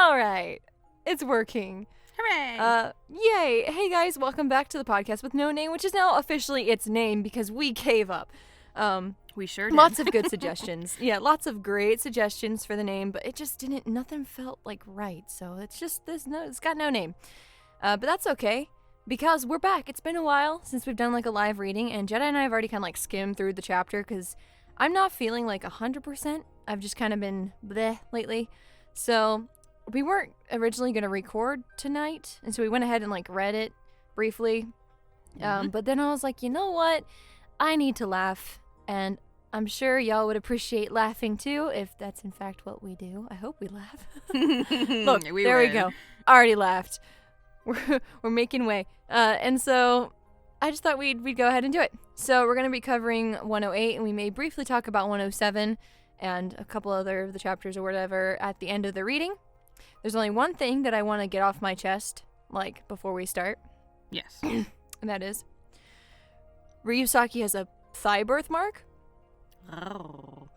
All right. It's working. Hooray! Yay. Hey, guys. Welcome back to the podcast with no name, which is now officially its name because we gave up. We sure did. Lots of good suggestions. Yeah, lots of great suggestions for the name, but it just nothing felt like right. So it's got no name. But that's okay because we're back. It's been a while since we've done like a live reading, and Jedi and I have already kind of like skimmed through the chapter because I'm not feeling like 100%. I've just kind of been bleh lately. So we weren't originally going to record tonight, and so we went ahead and like read it briefly. But then I was like, you know what? I need to laugh, and I'm sure y'all would appreciate laughing too if that's in fact what we do. I hope we laugh. Look, we go. Already laughed. We're making way. And so I just thought we'd go ahead and do it. So we're going to be covering 108, and we may briefly talk about 107 and a couple other of the chapters or whatever at the end of the reading. There's only one thing that I want to get off my chest, like, before we start. Yes. And that is, Ryusaki has a thigh birthmark. Oh.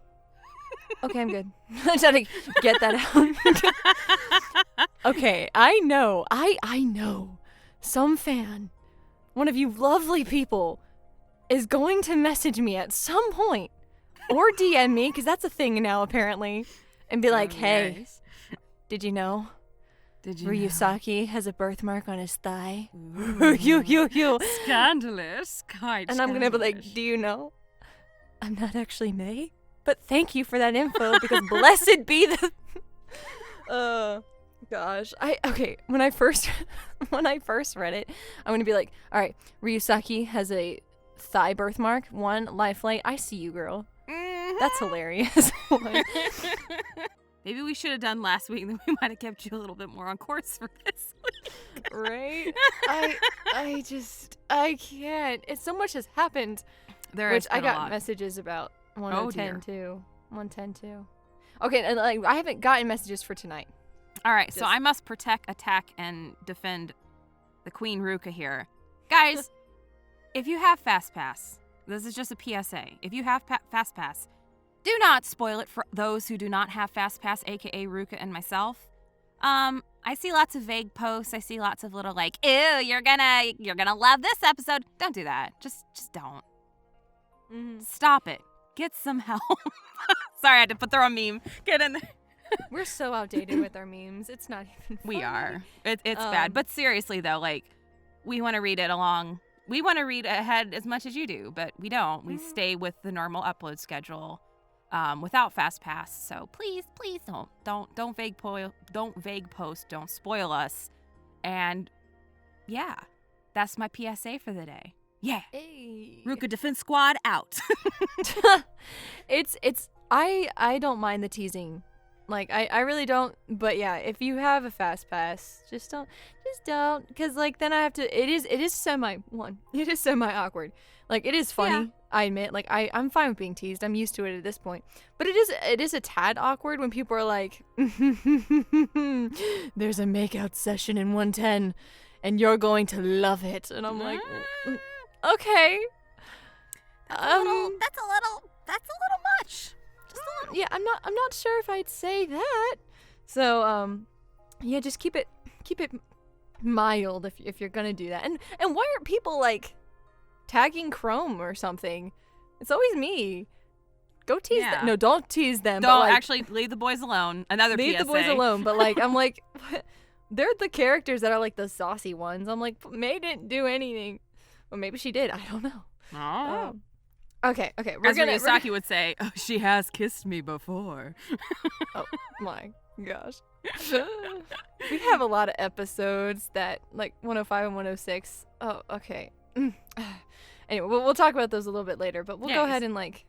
Okay, I'm good. I just had to get that out. Okay, I know. Some fan, one of you lovely people, is going to message me at some point, or DM me, because that's a thing now apparently, and be like, hey, yes. Did you know? Ryusaki has a birthmark on his thigh. You. Scandalous. Quite And I'm going to be like, do you know? I'm not actually May, but thank you for that info, because blessed be the... Gosh. When I first read it, I'm going to be like, all right, Ryusaki has a thigh birthmark. 1, Lifelight. I see you, girl. Mm-hmm. That's hilarious. Maybe we should have done last week, and then we might have kept you a little bit more on course for this week. Right? I can't. So much has happened. Which I got messages about 110 too. 110 too. Okay, and like I haven't gotten messages for tonight. All right, so I must protect, attack, and defend the Queen Ruka here. Guys, if you have Fast Pass, this is just a PSA. If you have Fast Pass, do not spoil it for those who do not have Fast Pass, aka Ruka and myself. I see lots of vague posts. I see lots of little like, ew, you're gonna love this episode. Don't do that. Just don't. Mm-hmm. Stop it. Get some help. Sorry, I had to throw a meme. Get in there. We're so outdated with our memes. It's not even funny. We are. It's bad. But seriously, though, like, we want to read it along. We want to read ahead as much as you do, but we don't. We stay with the normal upload schedule without Fast Pass. So please don't vague post. Don't spoil us. And yeah, that's my PSA for the day. Yeah. Hey. Ruka Defense Squad out. I don't mind the teasing. Like, I really don't, but yeah, if you have a Fast Pass, just don't, because, like, then I have to, it is semi-awkward. Like, it is funny, yeah. I admit, like, I'm fine with being teased, I'm used to it at this point, but it is a tad awkward when people are like, there's a makeout session in 110, and you're going to love it, and I'm like, okay. That's a little much. Yeah, I'm not sure if I'd say that. So, yeah, just keep it mild if you're gonna do that. And why aren't people like tagging Chrome or something? It's always me. Go tease them. No, don't tease them. Don't actually leave the boys alone. Another leave PSA. the boys alone. But like, I'm like, they're the characters that are like the saucy ones. I'm like, May didn't do anything. Well, maybe she did. I don't know. Oh. Okay. As Ryusaki would say, oh, she has kissed me before. Oh my gosh. We have a lot of episodes that, like 105 and 106. Oh, okay. Anyway, we'll talk about those a little bit later, but we'll go ahead and like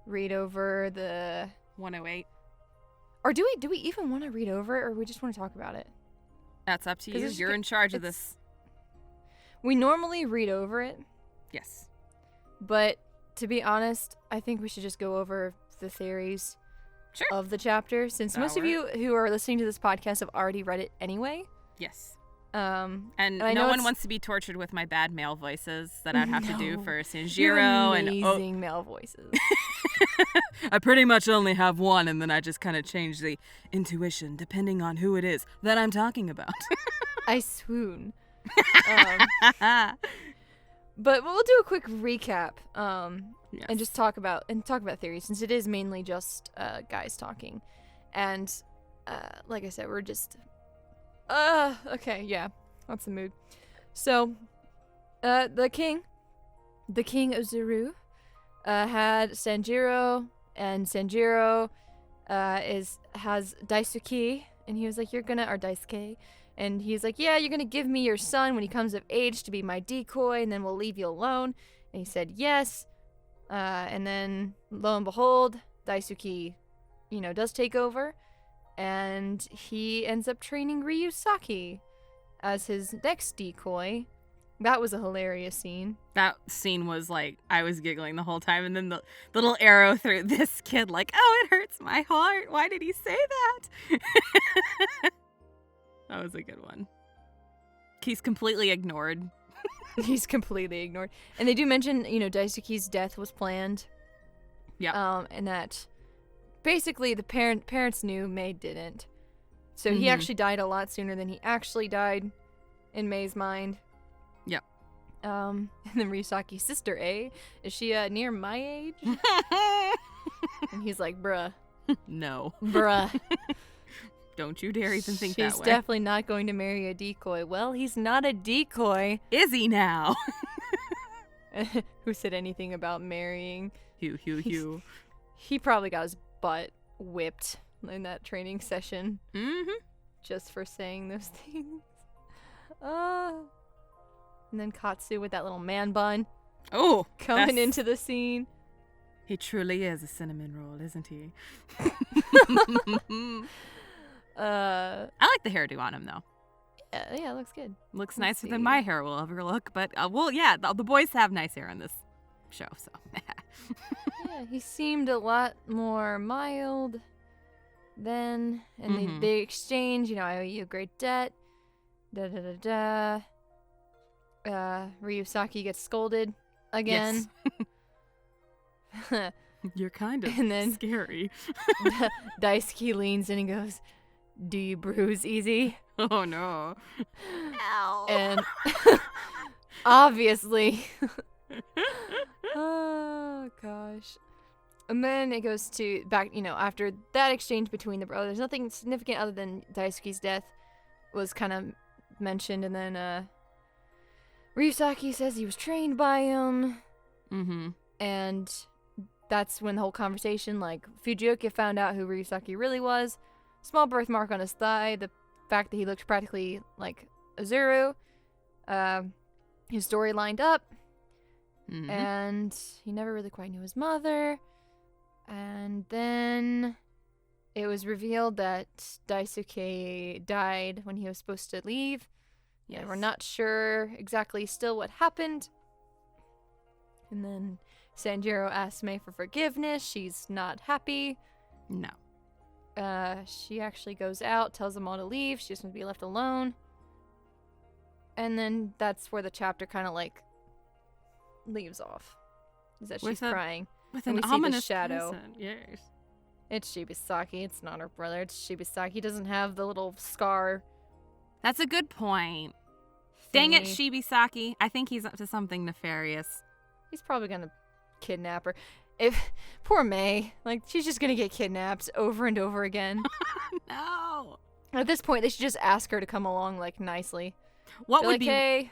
read over the 108. Or do we even want to read over it, or we just want to talk about it? That's up to you. You're in charge of this. We normally read over it. Yes. But to be honest, I think we should just go over the theories of the chapter, since most of you who are listening to this podcast have already read it anyway. Yes. And I no know one it's- wants to be tortured with my bad male voices that I'd have to do No. for You Sanjiro have and amazing male voices. I pretty much only have one, and then I just kind of change the intuition depending on who it is that I'm talking about. I swoon. But we'll do a quick recap. Yes. And just talk about theories, since it is mainly just guys talking. And like I said, we're just okay, yeah. That's the mood. So the king Ozuru had Sanjiro, and Sanjiro has Daisuke, and he was like, you're gonna, or Daisuke, and he's like, yeah, you're gonna give me your son when he comes of age to be my decoy, and then we'll leave you alone. And he said yes. And then lo and behold, Daisuke, does take over, and he ends up training Ryusaki as his next decoy. That was a hilarious scene. That scene was like, I was giggling the whole time, and then the little arrow through this kid, like, oh, it hurts my heart. Why did he say that? That was a good one. He's completely ignored. He's completely ignored. And they do mention, Daisuke's death was planned. Yeah. And that basically the parents knew, Mei didn't. So he actually died a lot sooner than he actually died in Mei's mind. Yep. And then Ryusaki's sister, is she near my age? And he's like, bruh. No. Bruh. Don't you dare even think that way. She's definitely not going to marry a decoy. Well, he's not a decoy. Is he now? Who said anything about marrying? Hugh. He probably got his butt whipped in that training session. Mm-hmm. Just for saying those things. And then Khonsu with that little man bun. Oh, coming into the scene. He truly is a cinnamon roll, isn't he? I like the hairdo on him, though. Yeah, it looks good. Looks Let's nicer see. than my hair will ever look, but the boys have nice hair on this show, so. Yeah, he seemed a lot more mild then, and they exchange, I owe you a great debt, Ryusaki gets scolded again. Yes. You're kind of And then scary. Daisuke leans in and goes, do you bruise easy? Oh, no. Ow. And obviously. Oh, gosh. And then it goes to back, after that exchange between the brothers, nothing significant other than Daisuke's death was kind of mentioned. And then Ryusaki says he was trained by him. Mm-hmm. And that's when the whole conversation, like, Fujioka found out who Ryusaki really was. Small birthmark on his thigh. The fact that he looked practically like Ozuru. His story lined up. Mm-hmm. And he never really quite knew his mother. And then it was revealed that Daisuke died when he was supposed to leave. Yes. Yeah, we're not sure exactly still what happened. And then Sanjiro asks Mei for forgiveness. She's not happy. No. She actually goes out, tells them all to leave. She just wants to be left alone. And then that's where the chapter kind of like leaves off. Is that she's crying. With And an we see the ominous shadow. person. Yes. It's Shibasaki. It's not her brother. It's Shibasaki. He doesn't have the little scar. That's a good point. Dang it, thingy. Shibasaki. I think he's up to something nefarious. He's probably gonna kidnap her. Poor Mei, like, she's just gonna get kidnapped over and over again. No. At this point, they should just ask her to come along, like, nicely. What Be would like, be hey,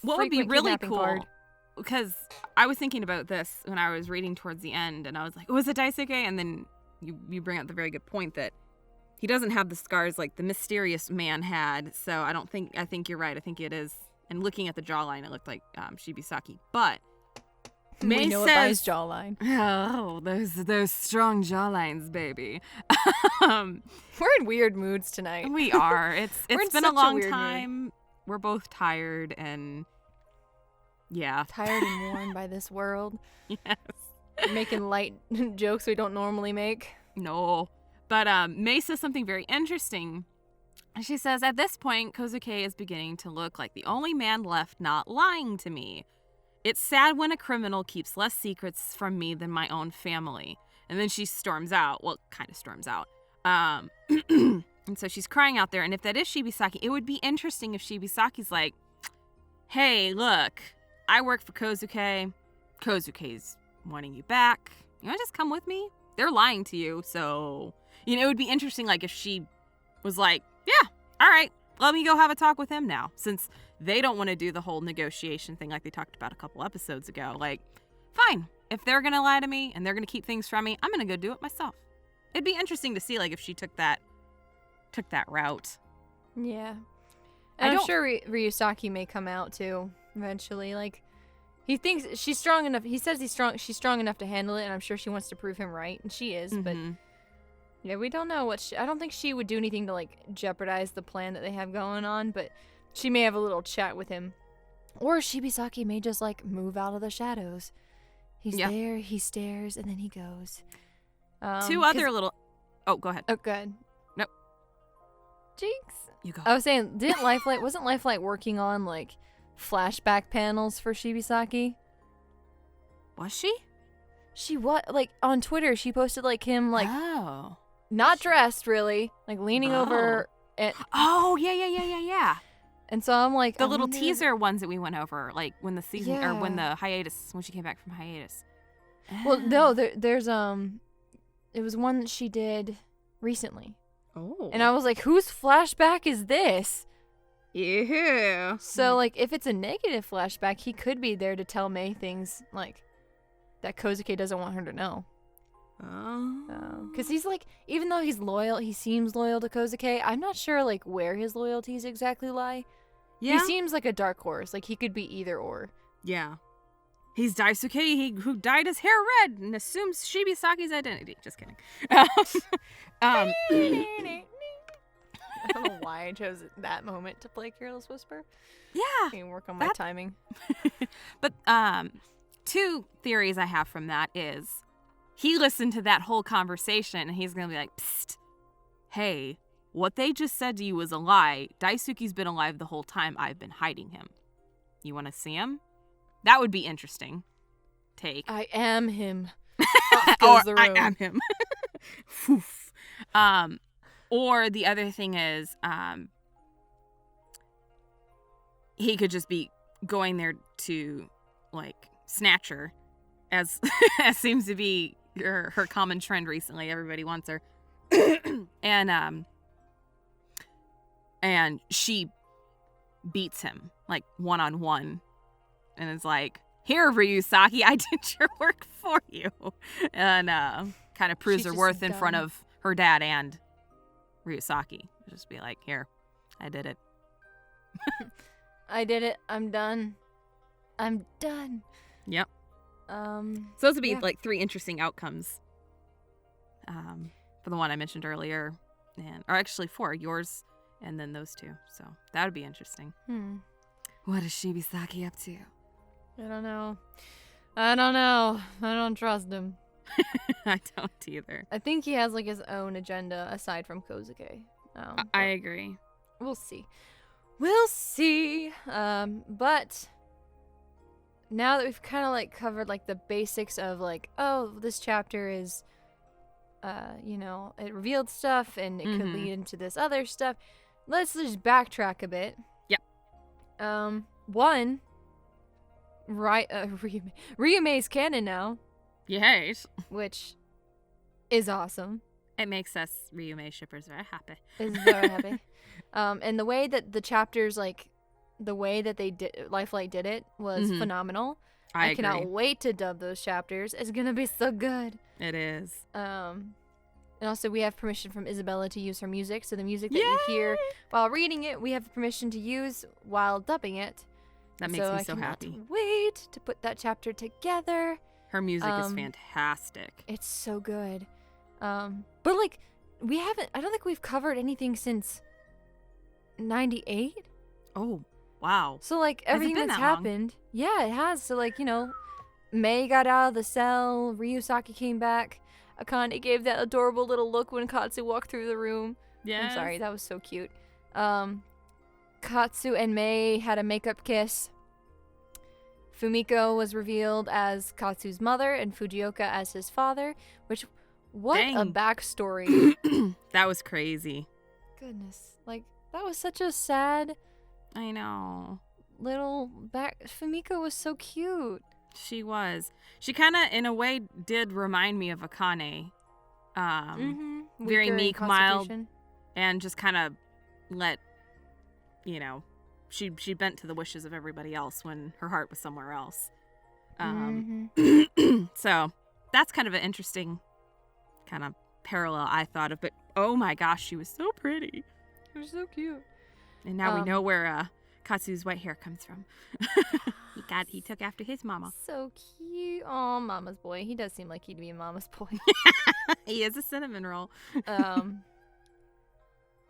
what would be frequent really kidnapping cool? card. Because I was thinking about this when I was reading towards the end, and I was like, was it Daisuke? And then you bring up the very good point that he doesn't have the scars like the mysterious man had. So I think you're right. I think it is. And looking at the jawline, it looked like Shibasaki. But Mei we know it by his says, jawline. oh, those strong jawlines, baby. We're in weird moods tonight. We are. We're in It's been a such a long weird mood. time. We're both tired and yeah. Tired and worn by this world. Yes. Making light jokes we don't normally make. No. But Mei says something very interesting She says, at this point, Kozuke is beginning to look like the only man left not lying to me. It's sad when a criminal keeps less secrets from me than my own family. And then she storms out. Well, kind of storms out. And so she's crying out there. And if that is Shibisaki, it would be interesting if Shibisaki's like, hey, look, I work for Kozuke. Kozuke's wanting you back. You want to just come with me? They're lying to you. So, it would be interesting, like, if she was like, yeah, all right, let me go have a talk with him now. Since they don't want to do the whole negotiation thing like they talked about a couple episodes ago. Like, fine. If they're going to lie to me and they're going to keep things from me, I'm going to go do it myself. It'd be interesting to see, like, if she took that route. Yeah. And I'm sure Ryusaki may come out, too, eventually. Like, he thinks she's strong enough. He says she's strong enough to handle it, and I'm sure she wants to prove him right. And she is, but... Yeah, we don't know what I don't think she would do anything to, like, jeopardize the plan that they have going on, but she may have a little chat with him. Or Shibisaki may just, like, move out of the shadows. He's there, he stares, and then he goes. Two other little... Oh, go ahead. Oh, good. Nope. Jinx. You go. I was saying, wasn't Lifelight working on, like, flashback panels for Shibisaki? Was she? She what? Like, on Twitter, she posted, like, him, like... Oh. Not dressed, really. Like, leaning over. Oh, yeah. And so I'm like... The little teaser ones that we went over, like, when the season... Yeah. Or when the hiatus... When she came back from hiatus. Well, no, there's... It was one that she did recently. Oh. And I was like, whose flashback is this? Yeah. So, like, if it's a negative flashback, he could be there to tell Mei things, like, that Kozuke doesn't want her to know. Oh. Because he's like, even though he's loyal, he seems loyal to Kozuke. I'm not sure, like, where his loyalties exactly lie. Yeah. He seems like a dark horse. Like, he could be either or. Yeah. He's Daisuke, who dyed his hair red and assumes Shibisaki's identity. Just kidding. I don't know why I chose that moment to play Careless Whisper. Yeah. I can work on my timing. But two theories I have from that is he listened to that whole conversation and he's going to be like, psst, hey, what they just said to you was a lie. Daisuke's been alive the whole time. I've been hiding him. You want to see him? That would be interesting. Take. I am him. Or I am him. Or the other thing is, he could just be going there to, like, snatch her, as seems to be her common trend recently. Everybody wants her, and she beats him, like, 1-on-1, and is like, "Here, Ryusaki, I did your work for you," and kind of proves her worth in front of her dad and Ryusaki. Just be like, "Here, I did it." I did it. I'm done. Yep. So those would be like three interesting outcomes. For the one I mentioned earlier, or actually four, yours and then those two. So that would be interesting. What is Shibisaki up to? I don't know. I don't trust him. I don't either. I think he has, like, his own agenda aside from Kozuke. I agree. We'll see. But now that we've kind of, like, covered, like, the basics of, like, oh, this chapter is, it revealed stuff and it could lead into this other stuff. Let's just backtrack a bit. Yep. One, right, Ryume's canon now. Yes. Which is awesome. It makes us Ryume shippers very happy. Is very happy. And the way that the chapters, like, the way that they did, Lifelight did it was phenomenal. I agree. cannot wait to dub those chapters. It's gonna be so good. It is. And also we have permission from Isabella to use her music, so the music that you hear while reading it, we have permission to use while dubbing it. That makes me so happy. I cannot wait to put that chapter together. Her music is fantastic. It's so good. But, like, I don't think we've covered anything since 98. Oh, wow. So, like, everything that's happened. Yeah, it has. So, like, Mei got out of the cell. Ryusaki came back. Akane gave that adorable little look when Katsu walked through the room. Yeah. I'm sorry, that was so cute. Katsu and Mei had a makeup kiss. Fumiko was revealed as Katsu's mother and Fujioka as his father, which, what a Dang. backstory. That was crazy. Goodness. Like, that was such a sad I know. little Fumiko was so cute. She was. She kind of, in a way, did remind me of Akane. Very Weaker in meek, mild, constitution. and just kind of let, she bent to the wishes of everybody else when her heart was somewhere else. So that's kind of an interesting kind of parallel I thought of. But oh my gosh, she was so pretty. It was so cute. And now we know where Katsu's white hair comes from. He took after his mama. So cute. Oh, mama's boy. He does seem like he'd be a mama's boy. He is a cinnamon roll. And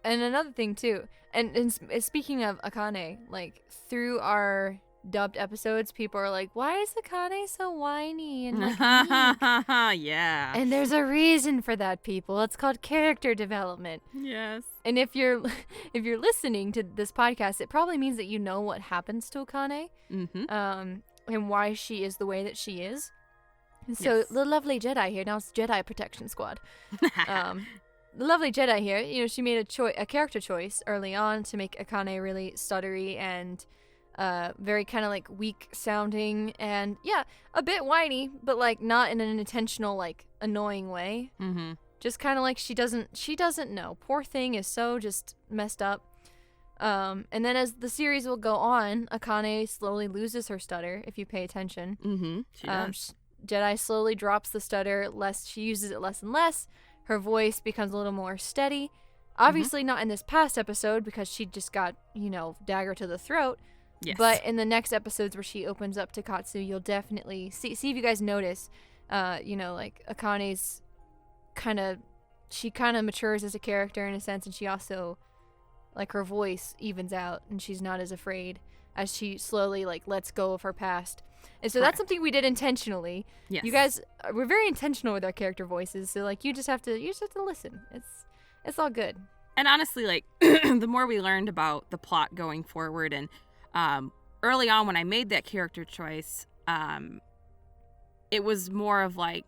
another thing too, and speaking of Akane, like through our dubbed episodes, people are like, "Why is Akane so whiny?" And like, meek?" Yeah. And there's a reason for that, people. It's called character development. Yes. And if you're listening to this podcast, it probably means that you know what happens to Akane, and why she is the way that she is. And so Yes. the lovely Jedi here, now it's Jedi Protection Squad. The lovely Jedi here, she made a character choice early on to make Akane really stuttery and very kind of like weak sounding and a bit whiny, but like not in an intentional like annoying way. Just kind of like she doesn't know. Poor thing is so just messed up. And then as the series will go on, Akane slowly loses her stutter if you pay attention. She does. Jedi slowly drops the stutter, she uses it less and less. Her voice becomes a little more steady. Obviously not in this past episode because she just got, dagger to the throat. Yes. But in the next episodes where she opens up to Katsu, you'll definitely see if you guys notice, like Akane's she kind of matures as a character in a sense, and she also, like, her voice evens out and she's not as afraid as she slowly like lets go of her past. And so that's something we did intentionally. Yes. You guys, we're very intentional with our character voices. So like you just have to listen. It's all good. And honestly, like the more we learned about the plot going forward, and early on when I made that character choice, it was more of like,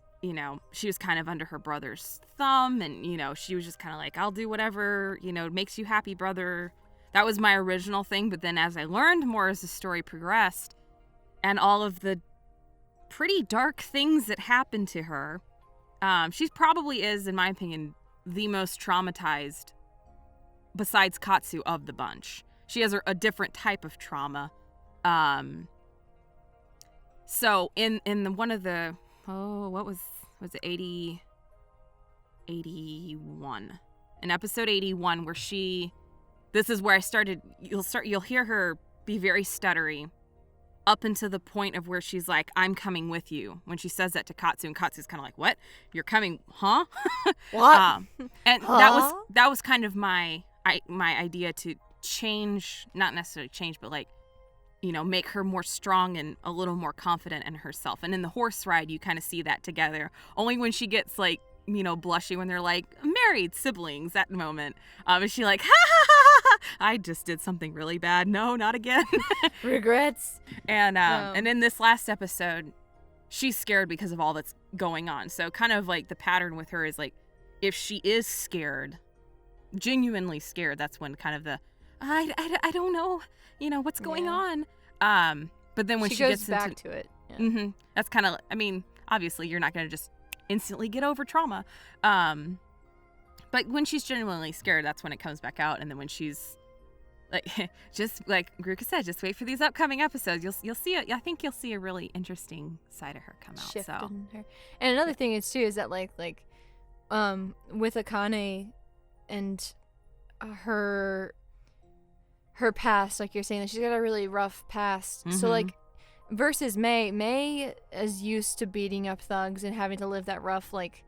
she was kind of under her brother's thumb, and she was just kind of like, I'll do whatever makes you happy, brother. That was my original thing. But then as I learned more as the story progressed, and all of the pretty dark things that happened to her, she probably is, in my opinion, the most traumatized, besides Katsu, of the bunch. She has a different type of trauma. So in one of the, what was it, 81? In episode 81, where this is where I started, you'll hear her be very stuttery, up until the point of where she's like, I'm coming with you. When she says that to Katsu, and Katsu's kind of like, what? You're coming, huh? What? And that was kind of my idea to change, not necessarily change, but like, make her more strong and a little more confident in herself. And in the horse ride, you kind of see that together. Only when she gets like, blushy when they're like married siblings, that moment. Is she like, ha ha ha ha, I just did something really bad. No, not again. Regrets. And in this last episode, she's scared because of all that's going on. So kind of like the pattern with her is like, if she is scared, genuinely scared, that's when kind of the, I don't know, what's going on. But then when she goes gets back to it. Yeah. That's kind of, obviously you're not going to just instantly get over trauma. But when she's genuinely scared, that's when it comes back out. And then when she's like, just like Ruka said, just wait for these upcoming episodes. You'll see it. I think you'll see a really interesting side of her come out. Shift So in her. And another thing is too is that like with Akane and her past, like you're saying, that she's got a really rough past. So like versus May is used to beating up thugs and having to live that rough, like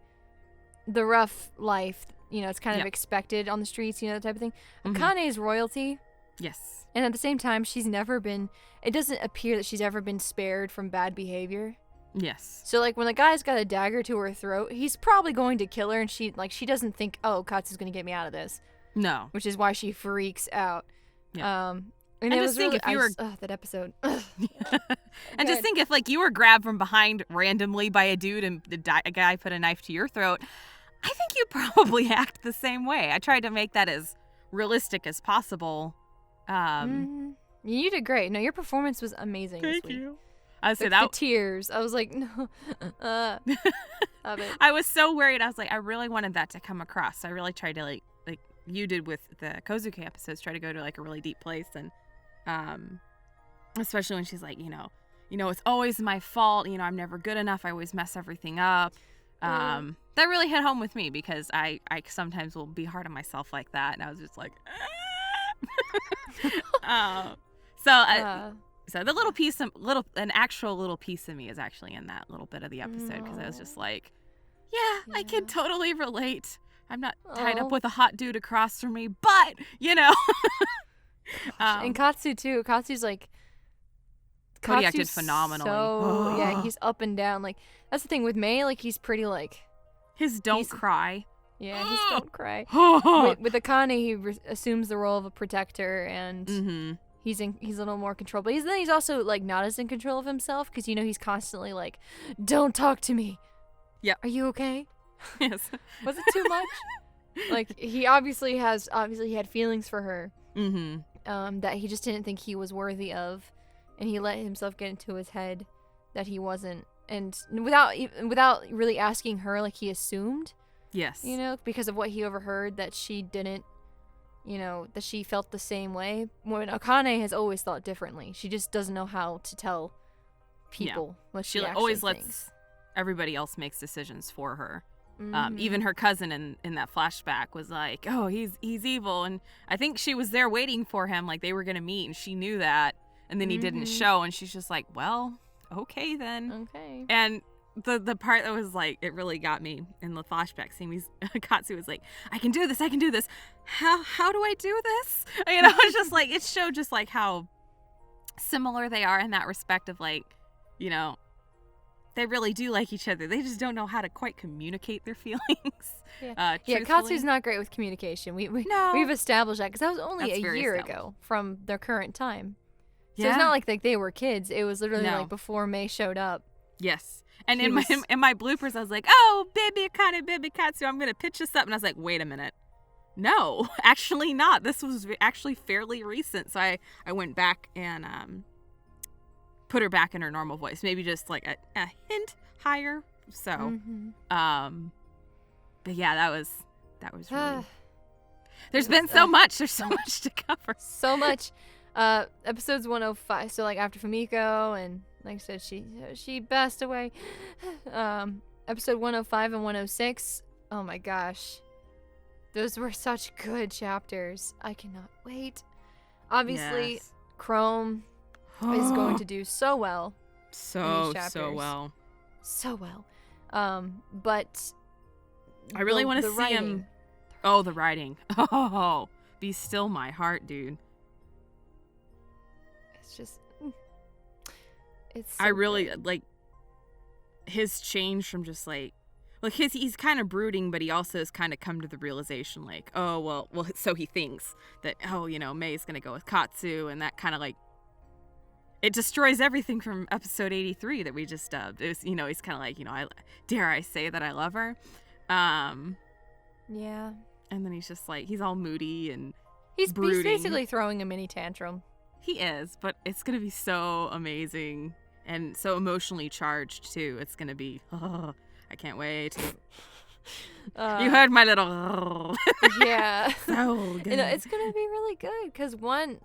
the rough life. It's kind of expected on the streets, that type of thing. Akane's royalty. Yes. And at the same time, it doesn't appear that she's ever been spared from bad behavior. Yes. So like when the guy's got a dagger to her throat, he's probably going to kill her, and she doesn't think, oh, Katsu's going to get me out of this. No. which is why she freaks out. Yeah. And And it just was think really, if you were- that episode. And just think if like you were grabbed from behind randomly by a dude and a guy put a knife to your throat, I think you'd probably act the same way. I tried to make that as realistic as possible. You did great. No, your performance was amazing this week. You. I said The tears. I was like, no. Love it. I was so worried. I was like, I really wanted that to come across. I really tried to like you did with the Kozuke episodes, try to go to like a really deep place, and especially when she's like, you know, it's always my fault. You know, I'm never good enough. I always mess everything up. That really hit home with me because I sometimes will be hard on myself like that, and I was just like, so the little piece of an actual little piece of me is actually in that little bit of the episode because I was just like, yeah, I can totally relate. I'm not tied up with a hot dude across from me, but and Khonsu too. Khonsu's like, Cody acted phenomenally. So yeah, he's up and down. Like that's the thing with May. Like he's pretty like his don't cry. Yeah, he's don't cry. with Akane, he assumes the role of a protector, and he's a little more control. But he's also like not as in control of himself because he's constantly like, "Don't talk to me." Yeah. Are you okay? Yes. Was it too much? Like he obviously had feelings for her. That he just didn't think he was worthy of, and he let himself get into his head that he wasn't, and without really asking her, like he assumed. Yes. Because of what he overheard that she didn't, that she felt the same way. When Akane has always thought differently. She just doesn't know how to tell people what she actually always thinks. Lets everybody else makes decisions for her. Even her cousin in that flashback was like, oh, he's evil. And I think she was there waiting for him, like they were going to meet, and she knew that. And then he didn't show, and she's just like, well, okay then. Okay. And the part that was like, it really got me in the flashback scene, Katsu was like, I can do this. How do I do this? It's just like, it showed just like how similar they are in that respect of like, they really do like each other. They just don't know how to quite communicate their feelings. Yeah, Katsu's not great with communication. We've established that because that was only a year ago from their current time. So it's not like they were kids. It was literally like before May showed up. Yes. And in my bloopers, I was like, oh, baby Akane, baby Katsu, I'm going to pitch this up. And I was like, wait a minute. No, actually not. This was actually fairly recent. So I went back and put her back in her normal voice. Maybe just like a hint higher. So, but yeah, that was really... There's been so much. There's so much to cover. So much. Episodes 105. So like after Fumiko and like I said, she passed away. Episode 105 and 106. Oh my gosh. Those were such good chapters. I cannot wait. Obviously, Chrome is going to do so well. So well. But I really want to see him. Oh, the writing. Oh, be still my heart, dude. It's just... It's so I really good. like his change from just like he's kind of brooding, but he also has kind of come to the realization like, oh well so he thinks that May's gonna go with Katsu, and that kind of like it destroys everything from episode 83 that we just dubbed. It was he's kind of like dare I say that I love her, yeah, and then he's just like he's all moody and he's brooding. He's basically throwing a mini tantrum. He is, but it's gonna be so amazing. And so emotionally charged, too. It's going to be, I can't wait. You heard my little... Yeah. So good. It's going to be really good because, one,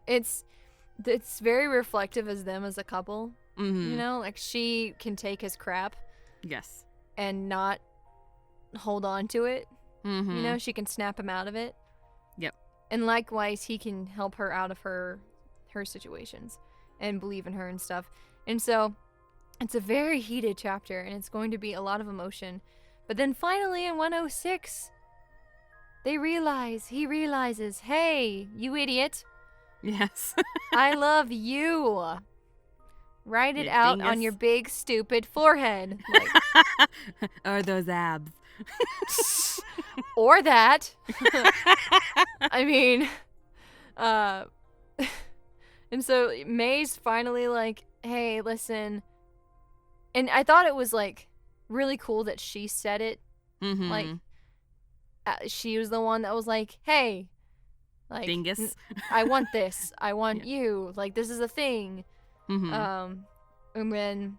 it's very reflective as them as a couple. Like she can take his crap. Yes. And not hold on to it. She can snap him out of it. Yep. And likewise, he can help her out of her situations. And believe in her and stuff. And so it's a very heated chapter, and it's going to be a lot of emotion. But then finally in 106, he realizes, hey, you idiot. Yes. I love you. Write it You out dingus. on your big, stupid forehead. Like, Or those abs. or that. I mean, and so May's finally like, hey, listen. And I thought it was like really cool that she said it. Mm-hmm. Like, she was the one that was like, hey, like, Dingus. I want this. I want Yeah. you. Like, this is a thing. Mm-hmm. And then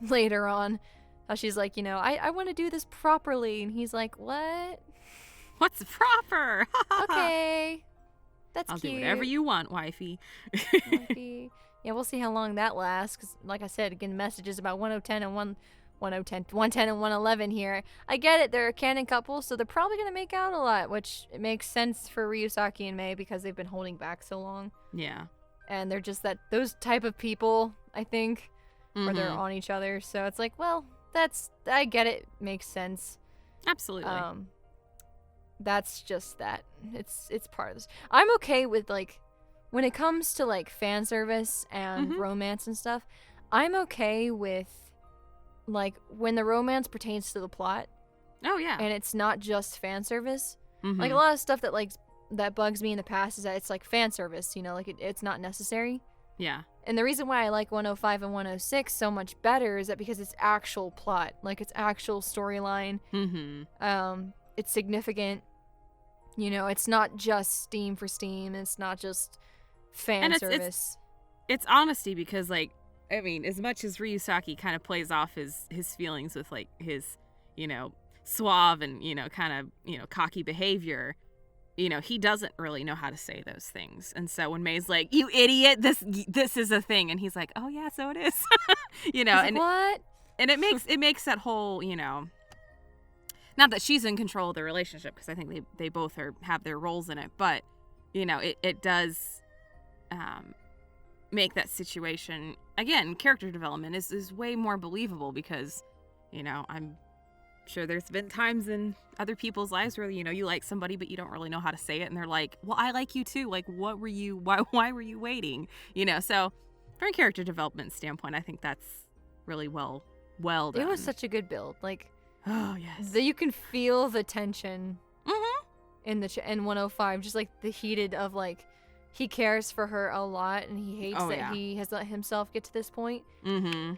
later on, how she's like, I want to do this properly. And he's like, what? What's proper? Okay. That's I'll cute. do whatever you want, wifey. Wifey. Yeah, we'll see how long that lasts. Because, like I said, again, messages about 110 and 110 and 111 here. I get it. They're a canon couple, so they're probably going to make out a lot, which it makes sense for Ryusaki and Mei because they've been holding back so long. Yeah. And they're just those type of people, I think, where they're Mhm. on each other. So it's like, well, I get it. Makes sense. Absolutely. That's just that. It's part of this. I'm okay with, like, when it comes to, like, fan service and Mhm. romance and stuff, I'm okay with, like, when the romance pertains to the plot Oh yeah. and it's not just fan service. Mhm. Like, a lot of stuff that bugs me in the past is that it's like fan service, like it's not necessary. Yeah. And the reason why I like 105 and 106 so much better is that because it's actual plot, like it's actual storyline. Mhm. It's significant. It's not just steam for steam. It's not just fan And service. It's honesty because, like, I mean, as much as Ryusaki kind of plays off his feelings with, like, his, suave and, kind of, cocky behavior, he doesn't really know how to say those things. And so when May's like, you idiot, this is a thing. And he's like, oh yeah, so it is. He's like, and what? and it makes that whole, not that she's in control of the relationship, because I think they both have their roles in it, but it does make that situation, again, character development is way more believable because I'm sure there's been times in other people's lives where you like somebody but you don't really know how to say it, and they're like, well, I like you too, like, why were you waiting, so from a character development standpoint, I think that's really well done. It was such a good build. Like, oh yes, you can feel the tension mm-hmm. in 105, just like the heated of, like, he cares for her a lot and he hates he has let himself get to this point. Mm-hmm.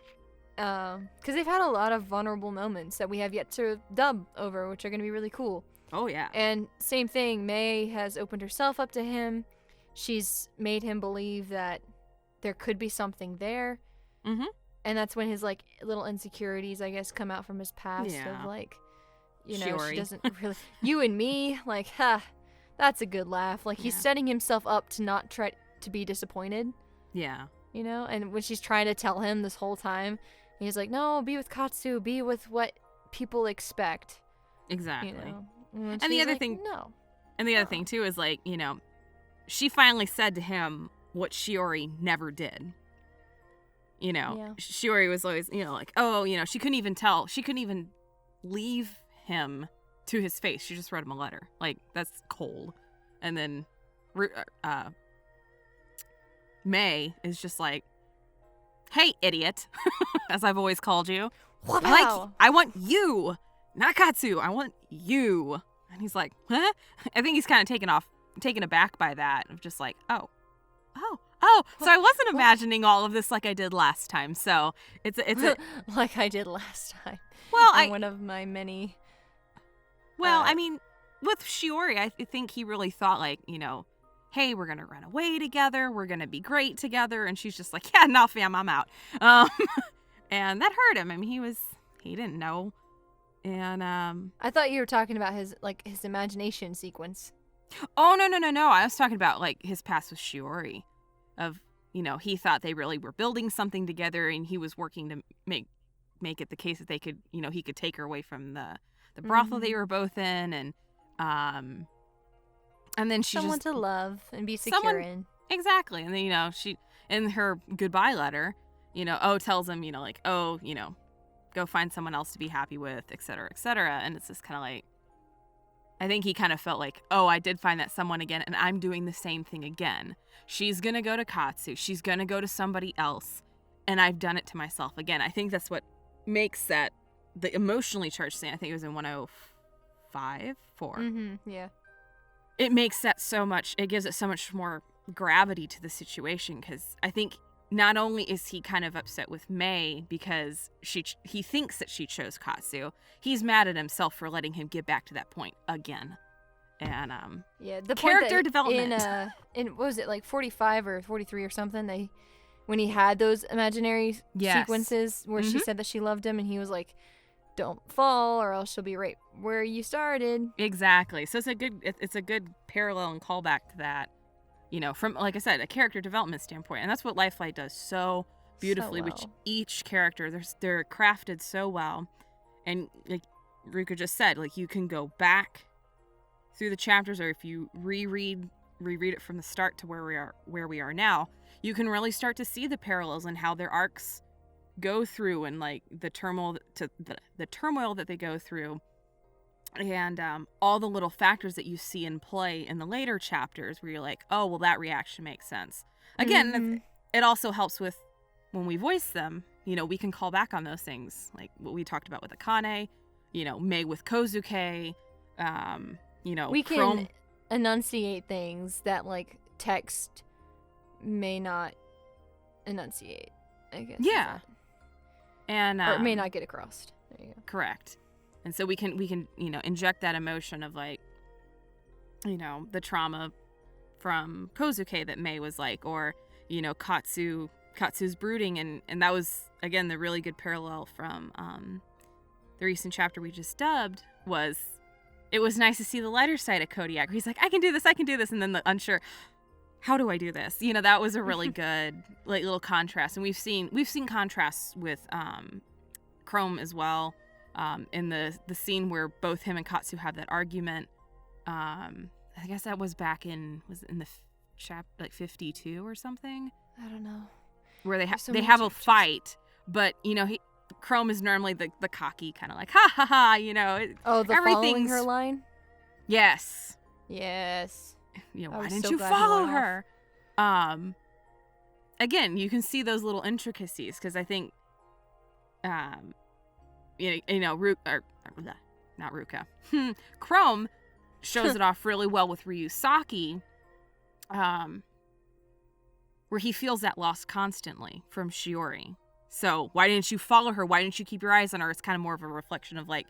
Because they've had a lot of vulnerable moments that we have yet to dub over, which are going to be really cool. Oh yeah. And same thing, Mei has opened herself up to him. She's made him believe that there could be something there. Mm-hmm. And that's when his, like, little insecurities, I guess, come out from his past Yeah. of, like, Shiori. she doesn't really... You and me, like, that's a good laugh. Like, he's setting himself up to not try to be disappointed. Yeah. And when she's trying to tell him this whole time, he's like, no, be with Khonsu, be with what people expect. Exactly. And the she's other like, thing, no. And the other thing too is, like, she finally said to him what Shiori never did. Yeah. Shiori was always, like, oh, she couldn't even leave him to his face. She just wrote him a letter. Like, that's cold. And then Mei is just like, hey, idiot, as I've always called you. I want you, not Katsu. I want you. And he's like, huh? I think he's kind of taken aback by that. Of just like, oh. So I wasn't imagining all of this like I did last time. So it's a like I did last time. Well, one of my many. Well, I mean, with Shiori, I think he really thought, like, hey, we're gonna run away together. We're gonna be great together. And she's just like, yeah, no, fam, I'm out. And that hurt him. I mean, he didn't know. And I thought you were talking about his imagination sequence. Oh, no. I was talking about, like, his past with Shiori. Of, he thought they really were building something together, and he was working to make it the case that they could, he could take her away from the brothel they were both in, and then she someone just to love and be secure in. Exactly. And then, she, in her goodbye letter, tells him, like, oh, go find someone else to be happy with, et cetera, and it's just kind of like, I think he kind of felt like, oh, I did find that someone again, and I'm doing the same thing again. She's going to go to Katsu. She's going to go to somebody else. and I've done it to myself again. I think that's what makes that the emotionally charged scene. I think it was in 105, 4. Mm-hmm. Yeah. It makes that so much. It gives it so much more gravity to the situation, because I think not only is he kind of upset with Mei because he thinks that she chose Khonsu, he's mad at himself for letting him get back to that point again. And yeah, the character point that development in what was it, like 45 or 43 or something, when he had those imaginary sequences where she said that she loved him, and he was like, don't fall or else she'll be right where you started. Exactly. So it's a good parallel and callback to that, you know, from, like I said, a character development standpoint. And that's what Lifelight does so beautifully, which each character, they're crafted so well. And like Ruka just said, like, you can go back through the chapters, or if you reread it from the start to where we are now, you can really start to see the parallels and how their arcs go through, and like the turmoil that they go through, and all the little factors that you see in play in the later chapters where you're like, oh, well, that reaction makes sense. Again, it also helps with when we voice them, you know, we can call back on those things, like what we talked about with Akane, you know, Mei with Kozuke, you know, we can enunciate things that like text may not enunciate, I guess. Yeah. And or may not get across. There you go. Correct. And so we can, you know, inject that emotion of like, you know, the trauma from Kozuke that Mei was like, or, you know, Katsu's brooding, and that was again the really good parallel from the recent chapter we just dubbed. Was it was nice to see the lighter side of Kodiak. He's like, I can do this, and then the unsure, how do I do this? You know, that was a really good like little contrast. And we've seen contrasts with Chrome as well, in the scene where both him and Katsu have that argument. I guess that was back in the chapter like 52 or something. I don't know. Where they have a fight, but you know, Chrome is normally the cocky kind of like, ha ha ha, you know. Oh, the following her line? Yes. You know, why didn't you follow her? Again, you can see those little intricacies, because I think, you know, not Ruka. Chrome shows it off really well with Ryusaki, where he feels that loss constantly from Shiori. So why didn't you follow her? Why didn't you keep your eyes on her? It's kind of more of a reflection of like,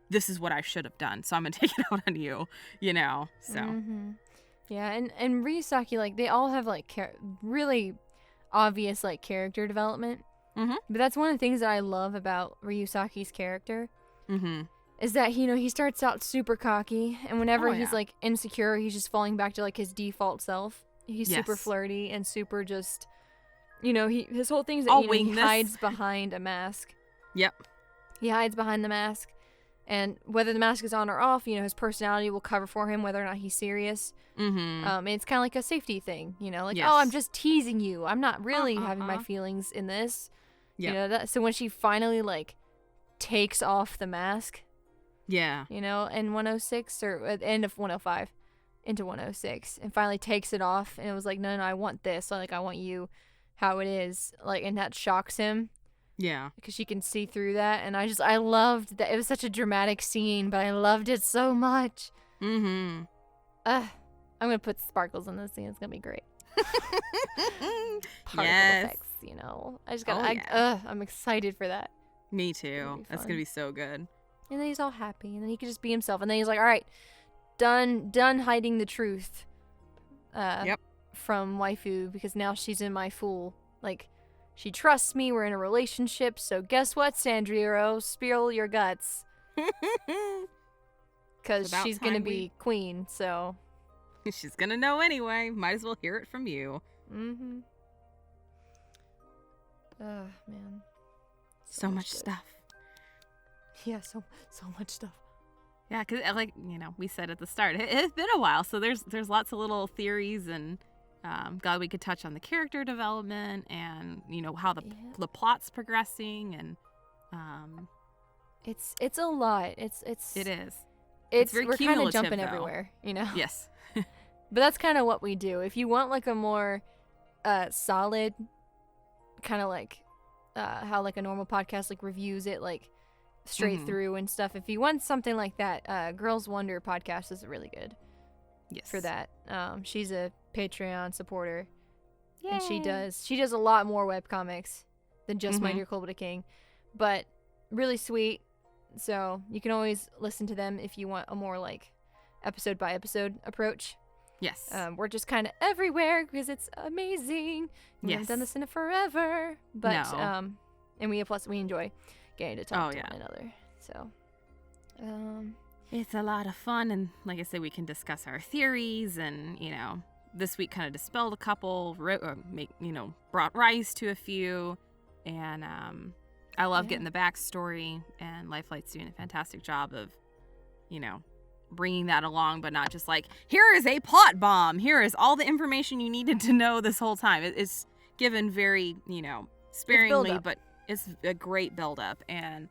this is what I should have done, so I'm gonna take it out on you, you know. So yeah, and Ryusaki, like, they all have like really obvious like character development. But that's one of the things that I love about Ryusaki's character. Is that, you know, he starts out super cocky, and whenever he's like insecure, he's just falling back to like his default self. He's super flirty and super just, you know, his whole thing is that, you know, he hides behind a mask. He hides behind the mask, and whether the mask is on or off, you know, his personality will cover for him whether or not he's serious. And it's kind of like a safety thing, you know, like, oh, I'm just teasing you. I'm not really having my feelings in this. You know, so when she finally like takes off the mask, you know, in 106 or at the end of 105 into 106, and finally takes it off, and it was like, no, I want this, like, I want you how it is, like, and that shocks him. Because she can see through that, and I loved that. It was such a dramatic scene, but I loved it so much. I'm gonna put sparkles in this scene. It's gonna be great. Particle effects, you know. I just got. I'm excited for that. Me too. That's gonna be so good. And then he's all happy, and then he can just be himself. And then he's like, all right, done hiding the truth. From waifu, because now she's in my fool. Like, she trusts me. We're in a relationship. So guess what, Sandriero? Spill your guts. Because she's gonna be queen. So she's gonna know anyway. Might as well hear it from you. Oh man. So much stuff. Yeah, so much stuff. Yeah, because like, you know, we said at the start, it's been a while, so there's lots of little theories, and God, we could touch on the character development, and you know how the plot's progressing, and it's a lot. It is. Very we're kind of jumping everywhere, you know. Yes. But that's kind of what we do. If you want like a more solid kind of like how like a normal podcast like reviews it like straight Mhm. through and stuff. If you want something like that, Girls Wonder podcast is really good Yes. for that. She's a Patreon supporter, Yay. and she does a lot more webcomics than just My Mhm. Dear Kolbada King, but really sweet. So you can always listen to them if you want a more like episode by episode approach. Yes. We're just kind of everywhere because it's amazing. We haven't done Yes. this in forever, but No. and we enjoy getting to talk Oh, to yeah. one another. So, It's a lot of fun, and like I said, we can discuss our theories, and this week kind of dispelled a couple, brought rise to a few, and I love Yeah. getting the backstory, and Lifelight's doing a fantastic job of, bringing that along, but not just like, here is a plot bomb, here is all the information you needed to know this whole time. It's given very, sparingly, build-up. but it's a great build-up, and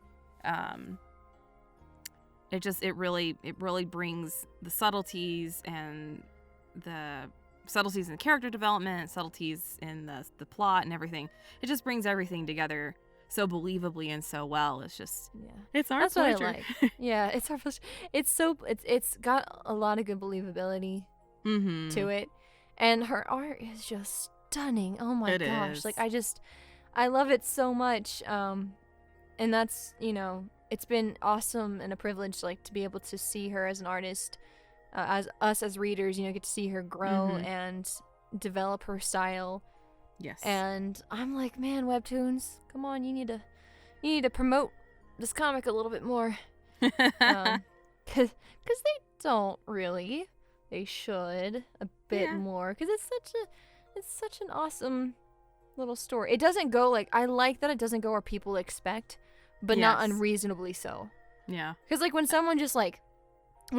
it really brings the subtleties and the character development, subtleties in the plot and everything. It just brings everything together so believably and so well. It's just yeah, it's our that's pleasure. what I like. Yeah, it's our pleasure. It's got a lot of good believability Mm-hmm. to it, and her art is just stunning. Oh my It gosh, is. like I love it so much. And that's it's been awesome and a privilege like to be able to see her as an artist, as us as readers, get to see her grow Mhm. and develop her style. Yes. And I'm like, man, Webtoons, come on, you need to promote this comic a little bit more, cause they don't really. They should a bit Yeah. more, cause it's such an awesome little story. It doesn't go like, I like that it doesn't go where people expect, but not Yes. unreasonably so. Yeah. Cause like when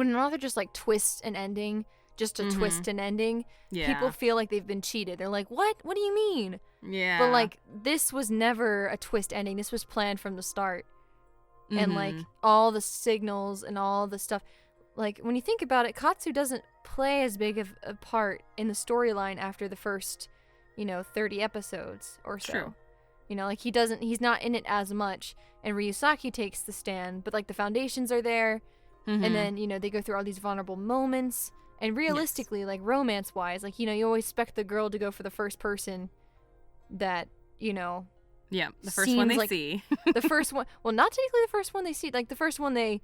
an author just like twists an ending just to Mhm. twist an ending, Yeah. people feel like they've been cheated. They're like, what do you mean? Yeah. But like, this was never a twist ending. This was planned from the start. And like Mhm. all the signals and all the stuff, like when you think about it, Khonsu doesn't play as big of a part in the storyline after the first 30 episodes or so. True. Like he's not in it as much, and Ryusaki takes the stand, but like the foundations are there, Mhm. and then they go through all these vulnerable moments, and realistically, like romance wise, like you always expect the girl to go for the first person that yeah, the first one seems they like- see. the first one, well, not technically the first one they see, like the first one they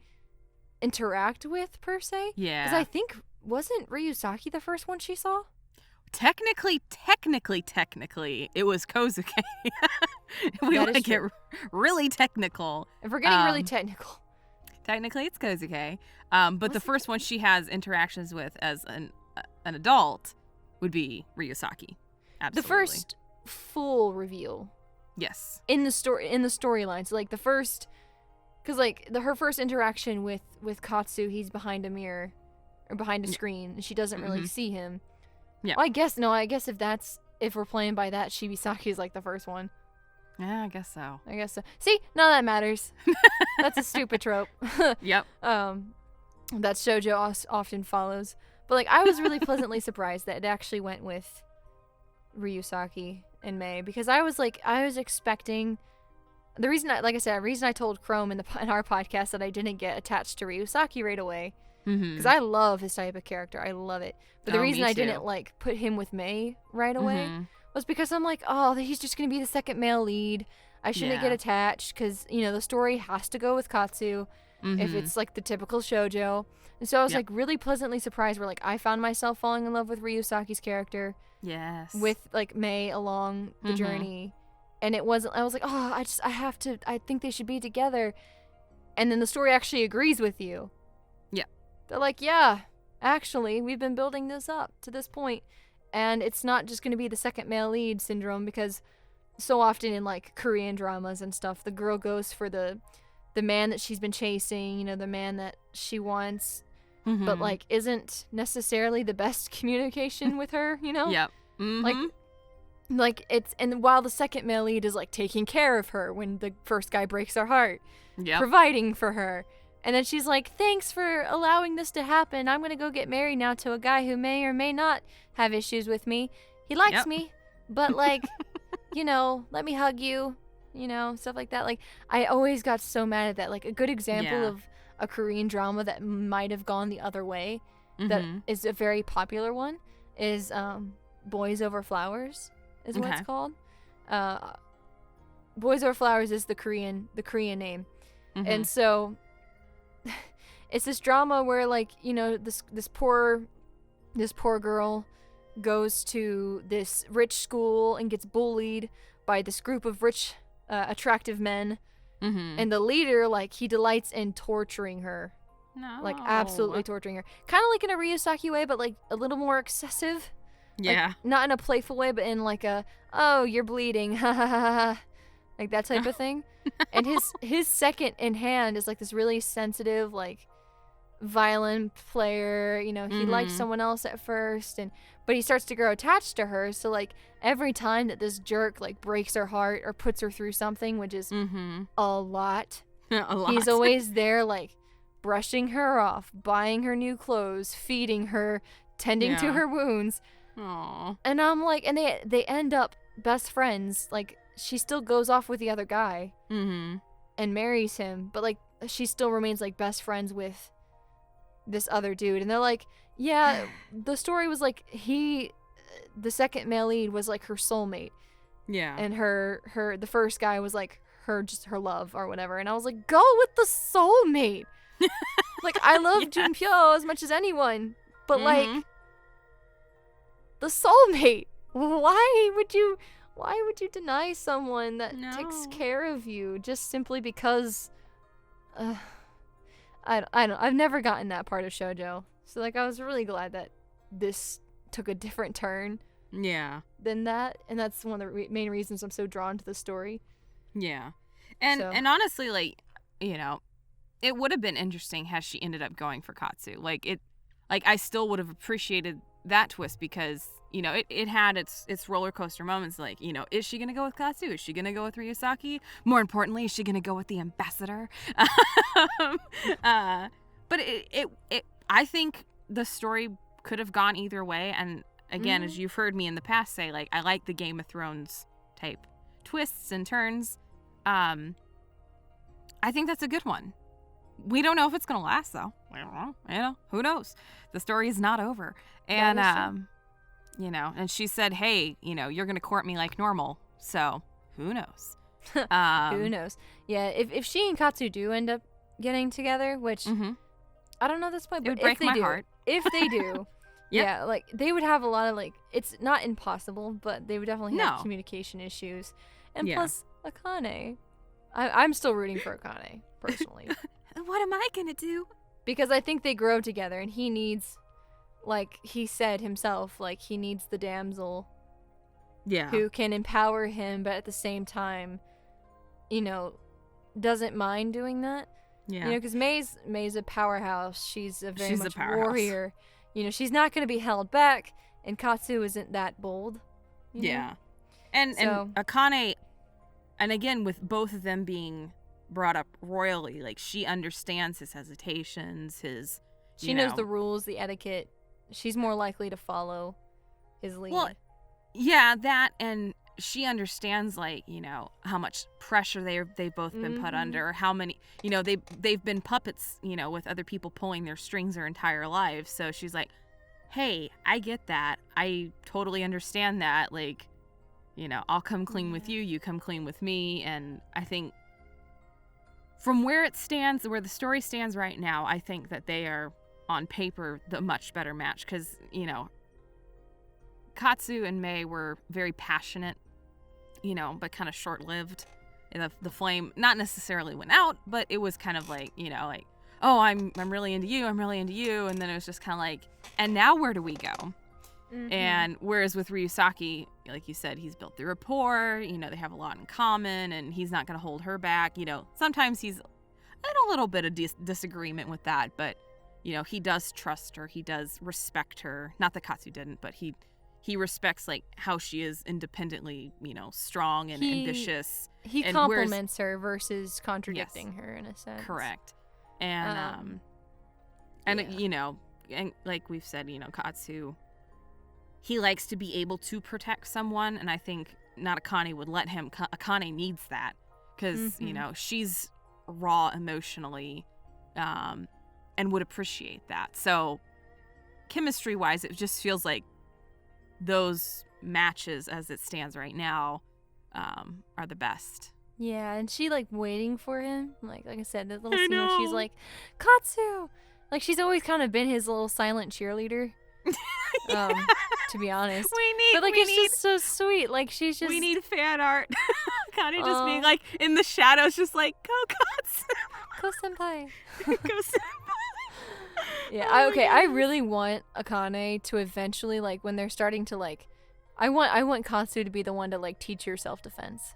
interact with per se, Yeah. because I think wasn't Ryusaki the first one she saw? Technically, it was Kozuke. If we That want to is get true. really technical. If we're getting really Um, technical. Technically, it's Kozuke. But the Was it first one she has interactions with as an adult would be Ryusaki. Absolutely. The first full reveal Yes. in the storyline. So like the first, because like her first interaction with Katsu, he's behind a mirror or behind a Yeah. screen, and she doesn't really Mhm. see him. Yeah. Well, I guess if we're playing by that, Shibisaki is like the first one. Yeah, I guess so. I guess so. See, none of that matters. That's a stupid trope. Yep. That shoujo often follows. But like, I was really pleasantly surprised that it actually went with Ryusaki and Mei, because I was expecting the reason I told Chrome in our podcast that I didn't get attached to Ryusaki right away, Mm-hmm. because I love his type of character. I love it. But the Oh, reason me I didn't too. like put him with Mei right away Mhm. was because I'm like, oh, he's just gonna be the second male lead. I shouldn't Yeah. get attached because the story has to go with Katsu if Mhm. it's like the typical shoujo. And so I was Yep. like really pleasantly surprised where like I found myself falling in love with Ryusaki's character Yes. with like Mei along the Mhm. journey, and I was like, oh, I think they should be together, and then the story actually agrees with you. Yeah. They're like, yeah, actually we've been building this up to this point, and it's not just going to be the second male lead syndrome, because so often in like Korean dramas and stuff, the girl goes for the man that she's been chasing, the man that she wants, but Mhm. like isn't necessarily the best communication with her, Yep. Mhm. like it's, and while the second male lead is like taking care of her when the first guy breaks her heart, Yep. providing for her, and then she's like, thanks for allowing this to happen, I'm gonna go get married now to a guy who may or may not have issues with me. He likes Yep. me, but like let me hug you, stuff like that. Like, I always got so mad at that. Like, a good example Yeah. of a Korean drama that might have gone the other way, that Mhm. is a very popular one, is Boys Over Flowers, is what it's Okay. called. Boys Over Flowers is the Korean name. Mhm. And so it's this drama where, like, this poor girl goes to this rich school and gets bullied by this group of rich, attractive men. Mhm. And the leader, like, he delights in torturing her. No. Like, absolutely torturing her. Kind of like in a Ryusaki way, but, like, a little more excessive. Yeah. Like, not in a playful way, but in, like, a, oh, you're bleeding, ha ha ha ha. Like, that type of thing. And his second in hand is, like, this really sensitive, like, violin player. He liked someone else at first, but he starts to grow attached to her. So, like, every time that this jerk, like, breaks her heart or puts her through something, which is a lot, A lot. he's always there, like, brushing her off, buying her new clothes, feeding her, tending to Yeah. her wounds. Aw. And I'm like, and they end up best friends. Like, she still goes off with the other guy Mhm. and marries him, but, like, she still remains, like, best friends with this other dude. And they're like, yeah, the story was like, the second male lead was like her soulmate, Yeah. and the first guy was like just her love or whatever. And I was like, go with the soulmate. Like, I love Yes. Junpyo as much as anyone, but like, Mhm. the soulmate. Why would you deny someone that takes No. care of you just simply because? I don't. I've never gotten that part of shoujo, so, like, I was really glad that this took a different turn Yeah. than that, and that's one of the main reasons I'm so drawn to the story. Yeah. And So- and honestly, like, it would have been interesting had she ended up going for Khonsu. Like, I still would have appreciated that twist because, it had its roller coaster moments. Like, is she gonna go with Khonsu? Is she gonna go with Ryusaki? More importantly, is she gonna go with the ambassador? But I think the story could have gone either way. And again, as you've heard me in the past say, like, I like the Game of Thrones type twists and turns. I think that's a good one. We don't know if it's gonna last, though. I don't know. Who knows? The story is not over. And That is and she said, hey, you're gonna court me like normal. So who knows? Who knows? Yeah, if she and Katsu do end up getting together, which Mhm. I don't know at this point, It but would break if they my do, heart. if they do, Yep. yeah, like, they would have a lot of, like, it's not impossible, but they would definitely have No. communication issues. And Yeah. plus, Akane, I'm still rooting for Akane personally. What am I gonna do? Because I think they grow together, and he needs, like he said himself, like, he needs the damsel Yeah. who can empower him, but at the same time, doesn't mind doing that. Yeah. Because May's a powerhouse. She's a very She's a much powerhouse. warrior. She's not going to be held back, and Katsu isn't that bold. you know? Yeah. And So- Akane, and again, with both of them being brought up royally, like, she understands his hesitations, his She knows the rules, the etiquette. She's more likely to follow his lead. Well, yeah, that, and she understands, like, how much pressure they've both been put Mhm. under, how many, they've been puppets, with other people pulling their strings their entire lives. So she's like, hey, I get that. I totally understand that. Like, I'll come clean with you. You come clean with me. And I think from where it stands, where the story stands right now, I think that they are on paper the much better match because, Katsu and Mei were very passionate, but kind of short-lived. The flame not necessarily went out, but it was kind of like, like, oh, I'm really into you, I'm really into you, and then it was just kind of like, and now where do we go? Mhm. And whereas with Ryusaki, like you said, he's built the rapport, they have a lot in common, and he's not going to hold her back. Sometimes he's in a little bit of disagreement with that, but, he does trust her, he does respect her. Not that Katsu didn't, but he respects, like, how she is independently, strong and ambitious. He and compliments her versus contradicting her in a sense. Correct. And, yeah. And like we've said, Katsu, he likes to be able to protect someone. And I think not Akane would let him. Akane needs that because, you Mhm. know, she's raw emotionally and would appreciate that. So chemistry-wise, it just feels like those matches as it stands right now are the best. Yeah, and she like waiting for him. Like I said, that little I scene where she's know. like, Khonsu! Like she's always kind of been his little silent cheerleader. To be honest. But like it's just so sweet. Like she's just We need fan art. Kind of just being Aw. like in the shadows, just like, go Katsu. Ko senpai. Go senpai. Yeah, Oh my okay, I goodness. really want Akane to eventually like when they're starting to like I want Khonsu to be the one to like teach her self-defense.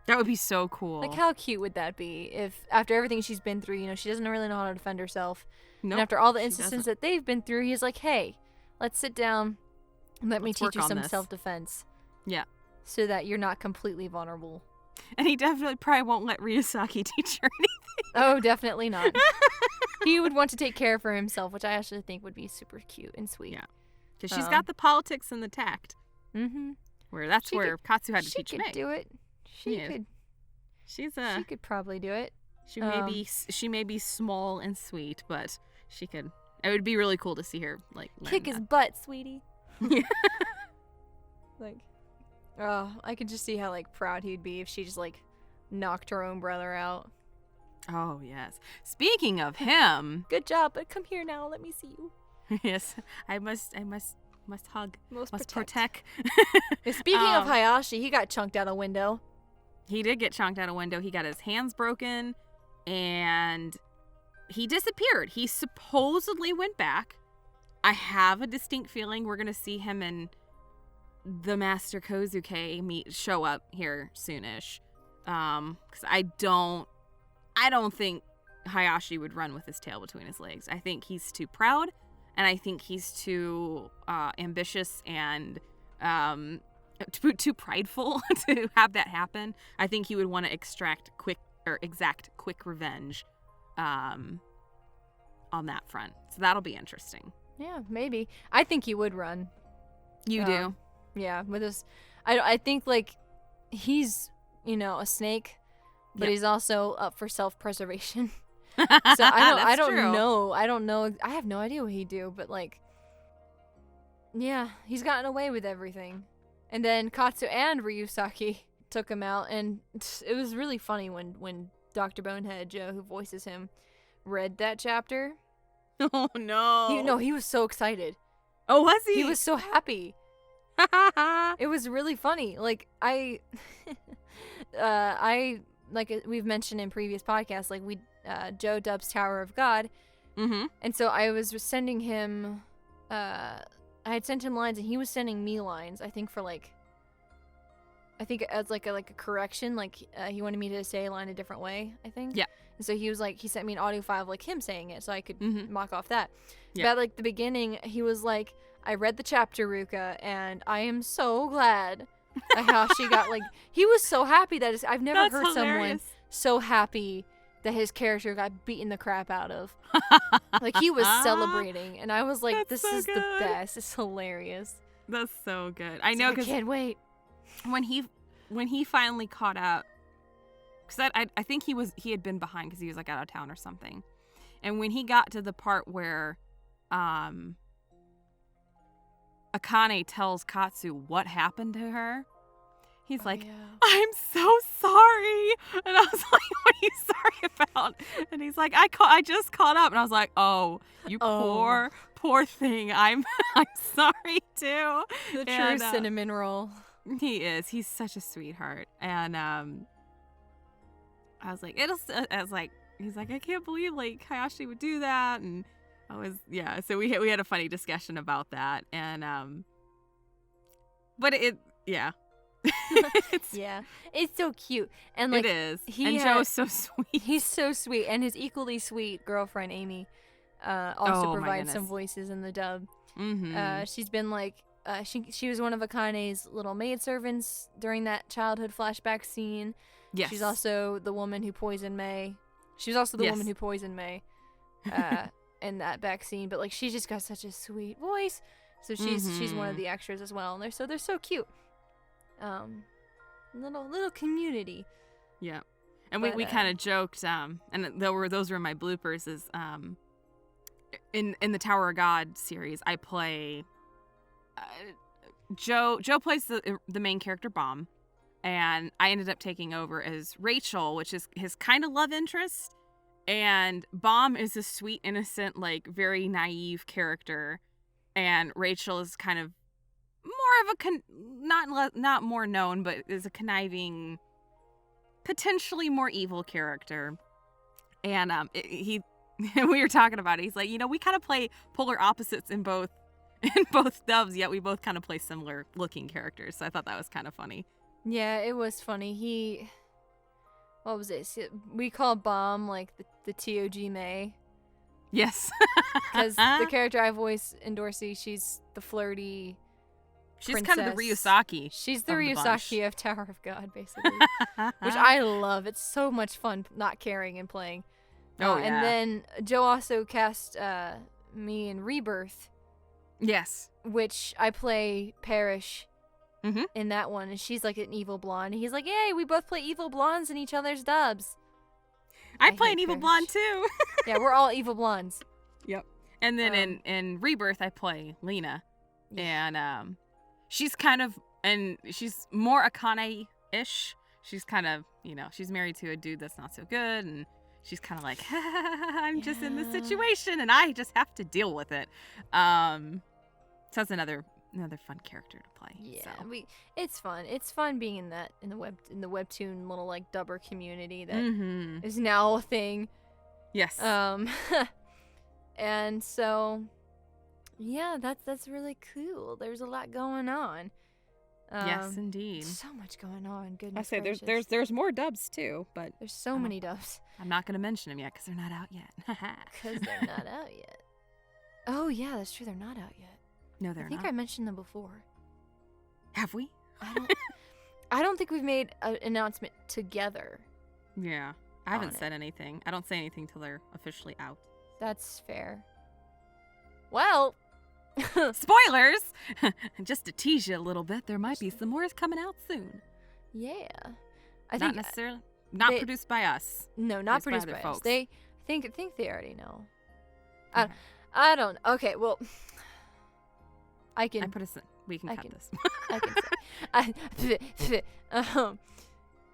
That would be so cool. Like how cute would that be if after everything she's been through, you know, she doesn't really know how to defend herself. Nope, And after all the she instances doesn't. that they've been through, he's like, "Hey, let's sit down and let me Let's teach work you on some this." self-defense." Yeah. So that you're not completely vulnerable. And he definitely probably won't let Ryusaki teach her anything. Oh, definitely not. He would want to take care of her himself, which I actually think would be super cute and sweet. Yeah. Because she's got the politics and the tact. Mm-hmm. Where that's She where Katsu had to She teach could May. do it. She Yeah. could. She's She could probably do it. she may be small and sweet, but she could. It would be really cool to see her like learn Kick his that. butt, sweetie. Yeah. Like, oh, I could just see how like proud he'd be if she just like knocked her own brother out. Oh yes. Speaking of him, Good job, but come here now. Let me see you. yes, I must hug, must protect. Speaking of Hayashi, he got chunked out a window. He did get chunked out a window. He got his hands broken, and he disappeared. He supposedly went back. I have a distinct feeling we're gonna see him and the Master Kozuke show up here soonish. Because I don't think Hayashi would run with his tail between his legs. I think he's too proud, and I think he's too ambitious and too prideful to have that happen. I think he would want to exact quick revenge on that front. So that'll be interesting. Yeah, maybe. I think he would run. You do? Yeah, with his, I think like he's, you know, a snake, but Yep. he's also up for self-preservation. So I don't true. know. I don't know. I have no idea what he'd do, but like, yeah, he's gotten away with everything. And then Katsu and Ryusaki took him out, and it was really funny when Dr. Bonehead Joe, who voices him, read that chapter. Oh no! He was so excited. Oh, was he? He was so happy. It was really funny. Like I like we've mentioned in previous podcasts, like Joe dubs Tower of God, Mm-hmm. and so I was sending him. I had sent him lines, and he was sending me lines. I think as like a correction, like he wanted me to say a line a different way. I think. Yeah. And so he was like, he sent me an audio file of like him saying it, so I could Mm-hmm. mock off that. Yeah. But at like the beginning, he was like, "I read the chapter, Ruka, and I am so glad." How she got like, he was so happy that I've never That's heard someone hilarious. so happy that his character got beaten the crap out of. Like he was celebrating, and I was like, That's "This so is the good. best. It's hilarious." That's so good. I It's know like, because can't wait. when he finally caught up, because I think he had been behind because he was like out of town or something, and when he got to the part where Akane tells Katsu what happened to her, he's like, Yeah. "I'm so sorry," and I was like, "What are you sorry about?" And he's like, "I just caught up," and I was like, "Oh, you Oh. poor thing. I'm sorry too." The true And, cinnamon roll. He is. He's such a sweetheart. And I was like, he's like, "I can't believe like Hayashi would do that." And I was, yeah. So we had a funny discussion about that. And but yeah. Yeah, it's so cute, and like it is. he And had- Joe's so sweet. he's so sweet, and his equally sweet girlfriend Amy also Oh, my provides some goodness. voices in the dub. Mm-hmm. She's been like she was one of Akane's little maidservants during that childhood flashback scene. Yes. She's also the woman who poisoned May. She was also the Yes. woman who poisoned May in that back scene. But like she's just got such a sweet voice, so she's one of Mhm. the extras as well. And they're so cute. little community. Yeah. And But, we kind of joked, and those were my bloopers, is in the Tower of God series, I play Joe plays the main character Bomb, and I ended up taking over as Rachel, which is his kind of love interest, and Bomb is a sweet, innocent, like very naive character, and Rachel is kind of more of a not more known, but is a conniving, potentially more evil character. And we were talking about it. He's like, we kind of play polar opposites in both dubs, yet we both kind of play similar looking characters. So I thought that was kind of funny. Yeah, it was funny. What was it? We call Bomb like the TOG May. Yes. Because the character I voice in Dorsey, she's the flirty She's princess. kind of the Ryusaki. She's the Ryusaki of Tower of God, basically. Which I love. It's so much fun not caring and playing. Oh, yeah. And then Joe also cast me in Rebirth. Yes. Which I play Parrish in that one. And she's like an evil blonde. And he's like, yay, we both play evil blondes in each other's dubs. I play an evil blonde, too. Yeah, we're all evil blondes. Yep. And then in Rebirth, I play Lena. Yeah. And she's kind of, and she's more Akane-ish. She's kind of, she's married to a dude that's not so good, and she's kind of like, I'm just in this situation, and I just have to deal with it. So that's another fun character to play. Yeah, so. It's fun. It's fun being in the webtoon little like dubber community that is now a thing. Yes. And so, yeah, that's really cool. There's a lot going on. Yes, indeed. So much going on. Goodness I say gracious. there's more dubs too, but there's so many dubs. I'm not gonna mention them yet because they're not out yet. Because they're not out yet. Oh yeah, that's true. They're not out yet. No, they're not. I think I mentioned them before. Have we? I don't think we've made an announcement together. Yeah, I haven't said anything. I don't say anything till they're officially out. That's fair. Well. Spoilers! Just to tease you a little bit, there might be some more coming out soon. Yeah. Not necessarily. Not produced by us. No, not produced by folks. us. They think they already know. Okay. I don't. Okay, well, I can. We can cut this. I can say.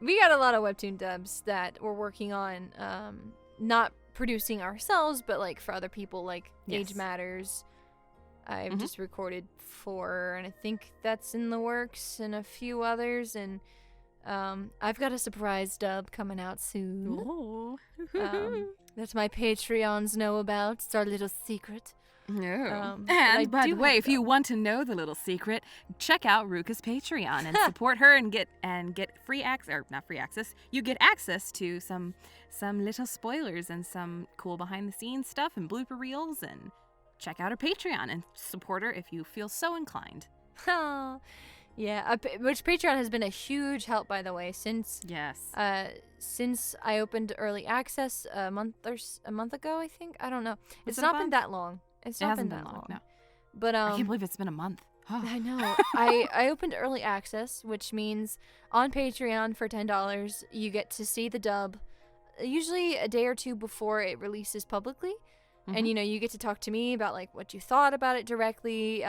We got a lot of webtoon dubs that we're working on. Not producing ourselves, but like for other people, like Age Matters. I've just recorded 4, and I think that's in the works, and a few others, and I've got a surprise dub coming out soon. Oh. That's my Patreons know about. It's our little secret. No. And by the way, if you want to know the little secret, check out Ruka's Patreon and support her and get free access, or not free access. You get access to some little spoilers and some cool behind the scenes stuff and blooper reels, and check out her Patreon and support her if you feel so inclined. Yeah, which Patreon has been a huge help, by the way, since I opened early access a month ago, I think. I don't know. It's not been that long. It hasn't been that long. No. But I can't believe it's been a month. I know. I opened early access, which means on Patreon for $10 you get to see the dub usually a day or two before it releases publicly. And, you get to talk to me about, like, what you thought about it directly,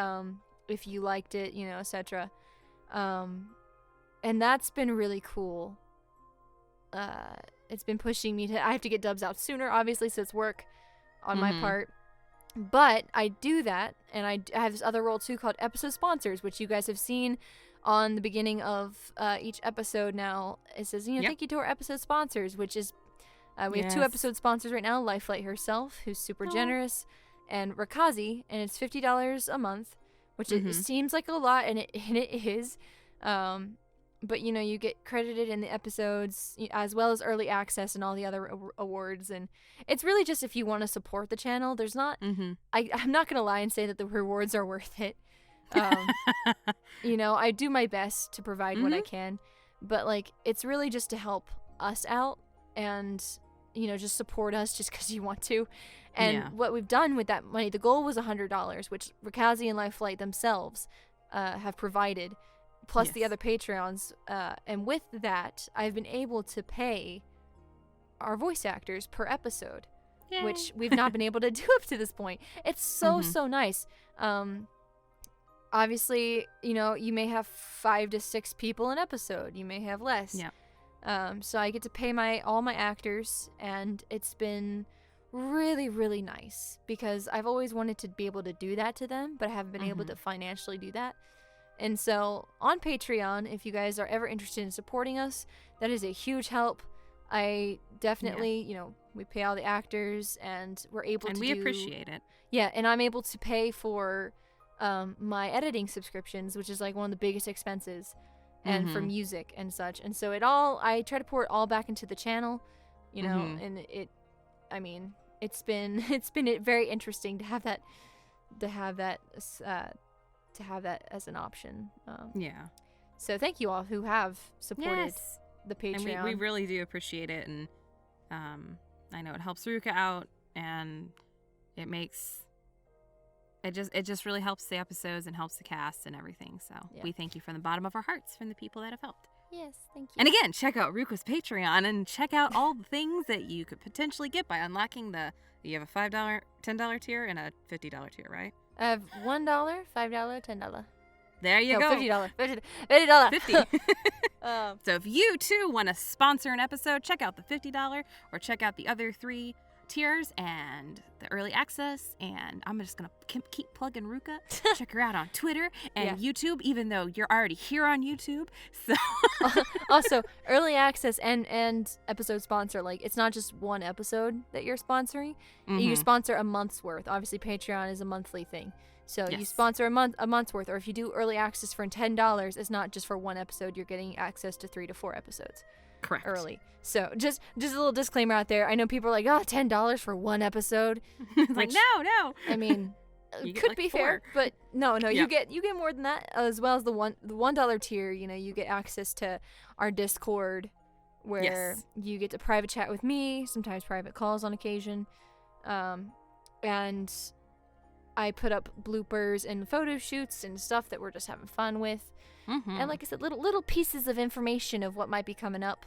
if you liked it, etc. And that's been really cool. It's been pushing me I have to get dubs out sooner, obviously, so it's work on my part. But I do that, and I have this other role, too, called Episode Sponsors, which you guys have seen on the beginning of each episode now. It says, thank you to our episode sponsors, which is... we have 2 episode sponsors right now, Lifelight herself, who's super generous, and Rakazi, and it's $50 a month, which it seems like a lot, and it is. But, you get credited in the episodes, as well as early access and all the other awards, and it's really just if you want to support the channel. There's not... I'm not going to lie and say that the rewards are worth it. I do my best to provide what I can, but, like, it's really just to help us out, and... just support us just because you want to. And what we've done with that money, the goal was $100, which Rakazi and Lifelight themselves have provided plus the other Patreons. And with that, I've been able to pay our voice actors per episode, Yay. which we've not been able to do up to this point. It's so nice. Obviously, you may have 5 to 6 people an episode. You may have less. Yeah. So I get to pay all my actors, and it's been really, really nice because I've always wanted to be able to do that to them, but I haven't been able to financially do that. And so on Patreon, if you guys are ever interested in supporting us, that is a huge help. I definitely, we pay all the actors, and we're able and we appreciate it. Yeah, and I'm able to pay for my editing subscriptions, which is like one of the biggest expenses, and for music and such. And so I try to pour it all back into the channel, and it's been very interesting to have that as an option. So thank you all who have supported the Patreon. And we really do appreciate it, and I know it helps Ruka out, and it just really helps the episodes and helps the cast and everything. So we thank you from the bottom of our hearts from the people that have helped. Yes, thank you. And again, check out Ruka's Patreon and check out all the things that you could potentially get by unlocking you have a $5, $10 tier and a $50 tier, right? I have $1, $5, $10. There you go. $50. $50. 50. So if you too want to sponsor an episode, check out the $50 or check out the other 3 tiers and the early access. And I'm just gonna keep plugging Ruka. Check her out on Twitter and YouTube, even though you're already here on YouTube. So also early access and episode sponsor, like it's not just one episode that you're sponsoring. You sponsor a month's worth. Obviously Patreon is a monthly thing, so you sponsor a month's worth. Or if you do early access for $10, it's not just for one episode. You're getting access to 3 to 4 episodes. Correct. Early. So just a little disclaimer out there. I know people are like, oh, $10 for one episode. Like, no. I mean, it could be 4. fair, but no, you get more than that, as well as the $1 tier. You get access to our Discord, where you get to private chat with me, sometimes private calls on occasion, and I put up bloopers and photo shoots and stuff that we're just having fun with. And like I said, little pieces of information of what might be coming up.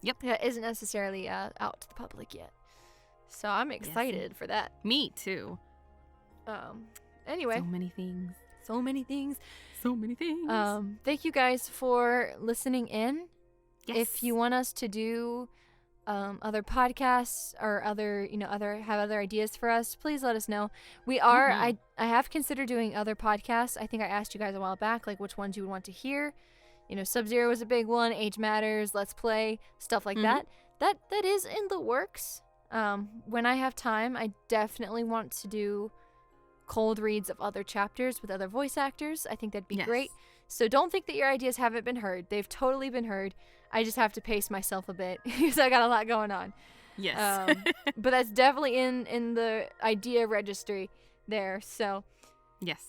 Yep. That isn't necessarily out to the public yet. So I'm excited for that. Me too. Anyway. So many things. Thank you guys for listening in. Yes. If you want us to do other podcasts or other ideas for us, please let us know. We are I have considered doing other podcasts. I think I asked you guys a while back, like which ones you would want to hear. Sub-Zero was a big one, Age Matters, Let's Play, stuff like that. That is in the works. When I have time, I definitely want to do cold reads of other chapters with other voice actors. I think that'd be great. So don't think that your ideas haven't been heard. They've totally been heard. I just have to pace myself a bit because I got a lot going on. Yes. But that's definitely in the idea registry there. So yes.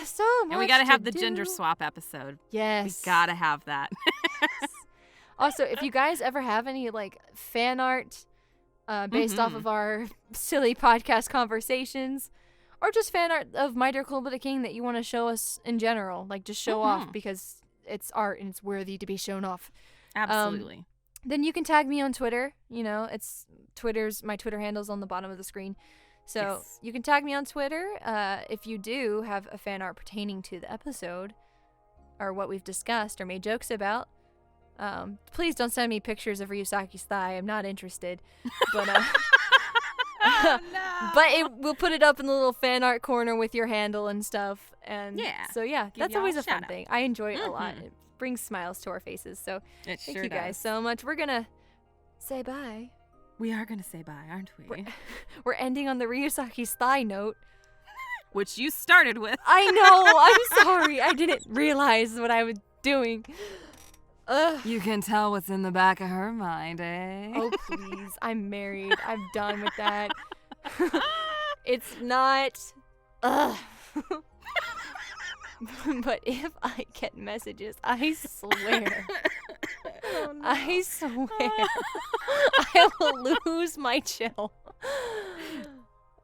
So much. And we gotta have the gender swap episode. Yes. We gotta have that. Also, if you guys ever have any like fan art based off of our silly podcast conversations, or just fan art of My Dear Cold Blooded King that you want to show us in general, like just show off because it's art and it's worthy to be shown off. Absolutely. Then you can tag me on Twitter. My Twitter handle's on the bottom of the screen. So you can tag me on Twitter if you do have a fan art pertaining to the episode or what we've discussed or made jokes about. Please don't send me pictures of Ryusaki's thigh. I'm not interested. But oh, no. But we'll put it up in the little fan art corner with your handle and stuff. And so that's always a fun thing. I enjoy it a lot. It brings smiles to our faces. So thank you guys so much. We're gonna say bye. We are gonna say bye, aren't we? We're ending on the Ryusaki's thigh note, which you started with. I know. I'm sorry. I didn't realize what I was doing. You can tell what's in the back of her mind, eh? Oh, please. I'm married. I'm done with that. It's not. But if I get messages, I swear. Oh, no. I swear. I will lose my chill.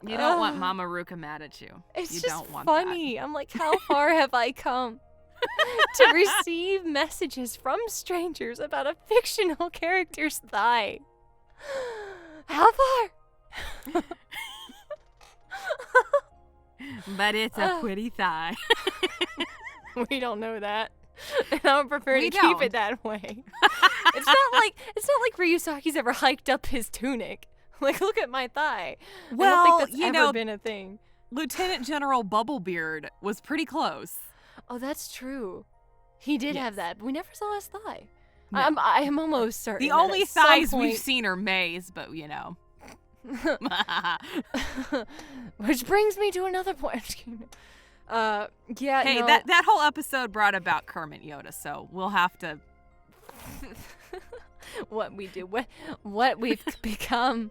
You don't want Mama Ruka mad at you. It's you just don't want funny. That. I'm like, how far have I come? to receive messages from strangers about a fictional character's thigh. How far? But it's a pretty thigh. We don't know that. And I would prefer We to keep don't. it that way. It's not like Ryusaki's ever hiked up his tunic. Like, look at my thigh. I Well, don't think that's you ever know, been a thing. Lieutenant General Bubblebeard was pretty close. Oh, that's true. He did have Yes. that, but we never saw his thigh. No. I am almost certain. The that only at some thighs we've point- seen are May's, but you know. Which brings me to another point. I'm just kidding. Yeah. Hey, no. that whole episode brought about Kermit Yoda, so we'll have to. What we do, what we've become.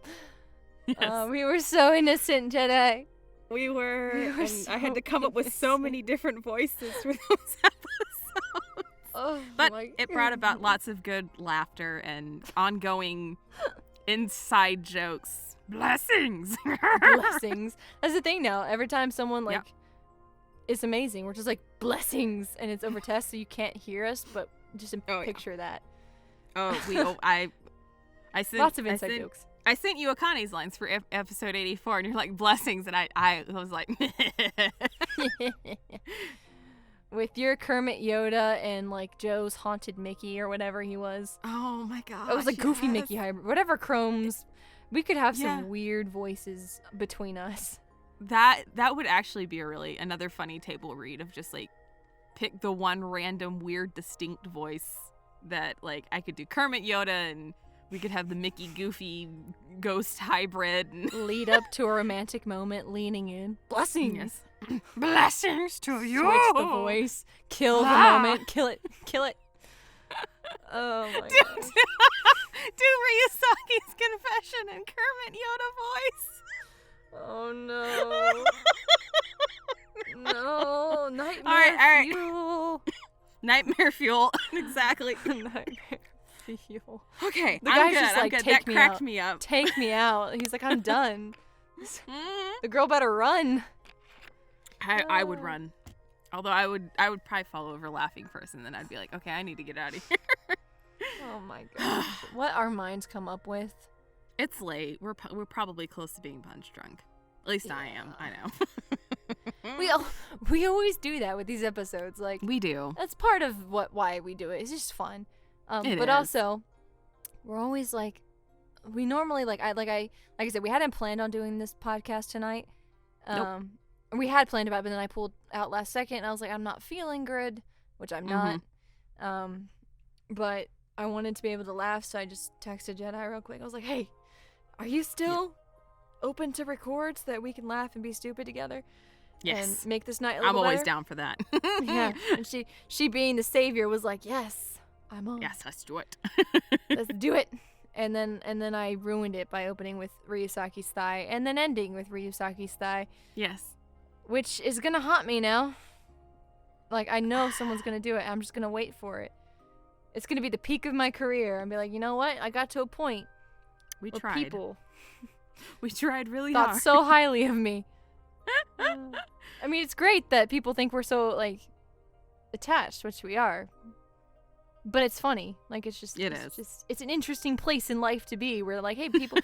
Yes. We were so innocent, Jedi. We were, and I had so to come up with so innocent. many different voices for those episodes. Oh, But my it brought about goodness. lots of good laughter and ongoing inside jokes. Blessings! blessings. That's the thing now. Every time someone like, Yep. it's amazing. We're just like blessings, and it's over test, so you can't hear us. But just Oh, yeah. picture that. I sent Lots of inside jokes. I sent you Akane's lines for episode 84, and you're like, blessings, and I was like, With your Kermit Yoda and like Joe's haunted Mickey or whatever he was. oh my god. It was a goofy Mickey hybrid. Whatever Chrome's. We could have Yeah. some weird voices between us. That would actually be another funny table read of just like pick the one random weird distinct voice that like I could do Kermit Yoda and we could have the Mickey Goofy ghost hybrid and Lead up to a romantic moment, leaning in. Blessings. yes. Blessings to you. Switch the voice. Kill the Ah. moment. Kill it. Kill it. Oh my Do god. Ryusaki's confession in Kermit Yoda voice. Oh no. No. Nightmare All right. fuel. Nightmare fuel. Exactly. Nightmare fuel. Okay, The I'm guy's good. just I'm like, good. "Take That me cracked out." me up. Take me out. He's like, I'm done. Mhm. The girl better run. I would run. Although I would probably fall over laughing first, and then I'd be like, okay, I need to get out of here. Oh my gosh. What our minds come up with. It's late. We're probably close to being punch drunk. At least I am. I know. We always do that with these episodes. Like, We do. that's part of why we do it. It's just fun. It But is. also, we're always like, we normally like I said, we hadn't planned on doing this podcast tonight. Nope. We had planned about it, but then I pulled out last second, and I was like, I'm not feeling good, which I'm not. But I wanted to be able to laugh, so I just texted Jedi real quick. I was like, hey, are you still open to record so that we can laugh and be stupid together? Yes. And make this night a little I'm always better? down for that. Yeah. And she being the savior was like, yes, I'm on. Yes, let's do it. Let's do it. And then I ruined it by opening with Ryusaki's thigh and then ending with Ryusaki's thigh, Yes. which is gonna haunt me now. Like, I know someone's gonna do it. I'm just gonna wait for it. It's gonna be the peak of my career. I'll be like, you know what? I got to a point We where tried. people We tried really thought hard. so highly of me. I mean, it's great that people think we're so like attached, which we are. But it's funny. Like, it's just it's an interesting place in life to be where like, hey, people,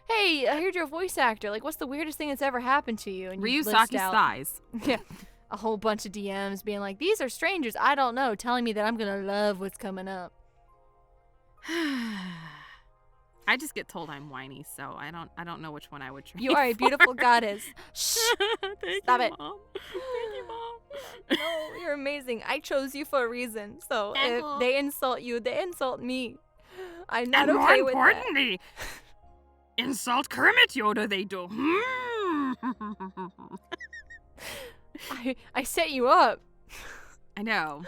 hey, I heard you're a voice actor. Like, what's the weirdest thing that's ever happened to you? And you list Ryusaki's out thighs. yeah, a whole bunch of DMs being like, these are strangers I don't know, telling me that I'm gonna love what's coming up. I just get told I'm whiny, so I don't know which one I would trade You are a for. beautiful goddess. Shh. Thank Stop you, it. Mom. Thank you, Mom. No, you're amazing. I chose you for a reason. So if they insult you, they insult me. I'm not and okay more with that. importantly, insult Kermit Yoda they do. I set you up, I know.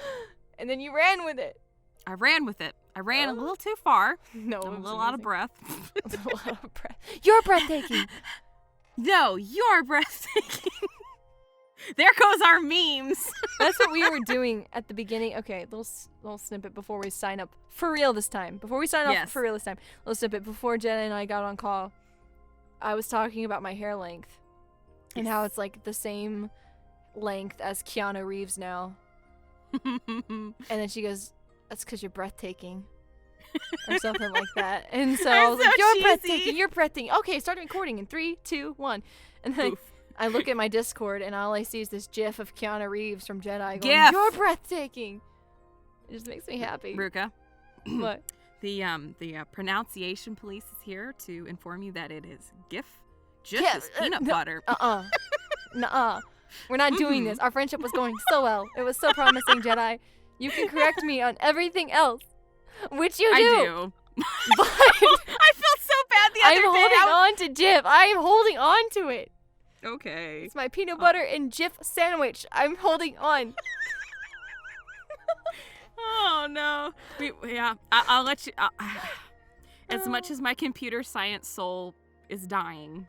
and then you ran with it. I ran with it. I ran a little too far. No, I'm it a was little out of amazing. breath. A little out of breath. You're breathtaking. No, you're breathtaking. There goes our memes. That's what we were doing at the beginning. Okay, little snippet before we sign up for real this time. Before we sign Yes. off for real this time, little snippet before Jenna and I got on call. I was talking about my hair length and how it's like the same length as Keanu Reeves now. And then she goes, "That's because you're breathtaking." Or something like that. And so I was like, "You're breathtaking, you're breathtaking." Okay, start recording in 3, 2, 1. And then I look at my Discord and all I see is this gif of Keanu Reeves from Jedi going, "You're breathtaking." It just makes me happy. Ruka. What? The pronunciation police is here to inform you that it is GIF. GIF is peanut butter. Nuh-uh. We're not doing this. Our friendship was going so well. It was so promising, Jedi. You can correct me on everything else, which you do. I do. But I felt so bad the other day. I'm holding on to Jif. I'm holding on to it. Okay. It's my peanut butter and Jif sandwich. I'm holding on. Oh, no. I'll let you... as much as my computer science soul is dying,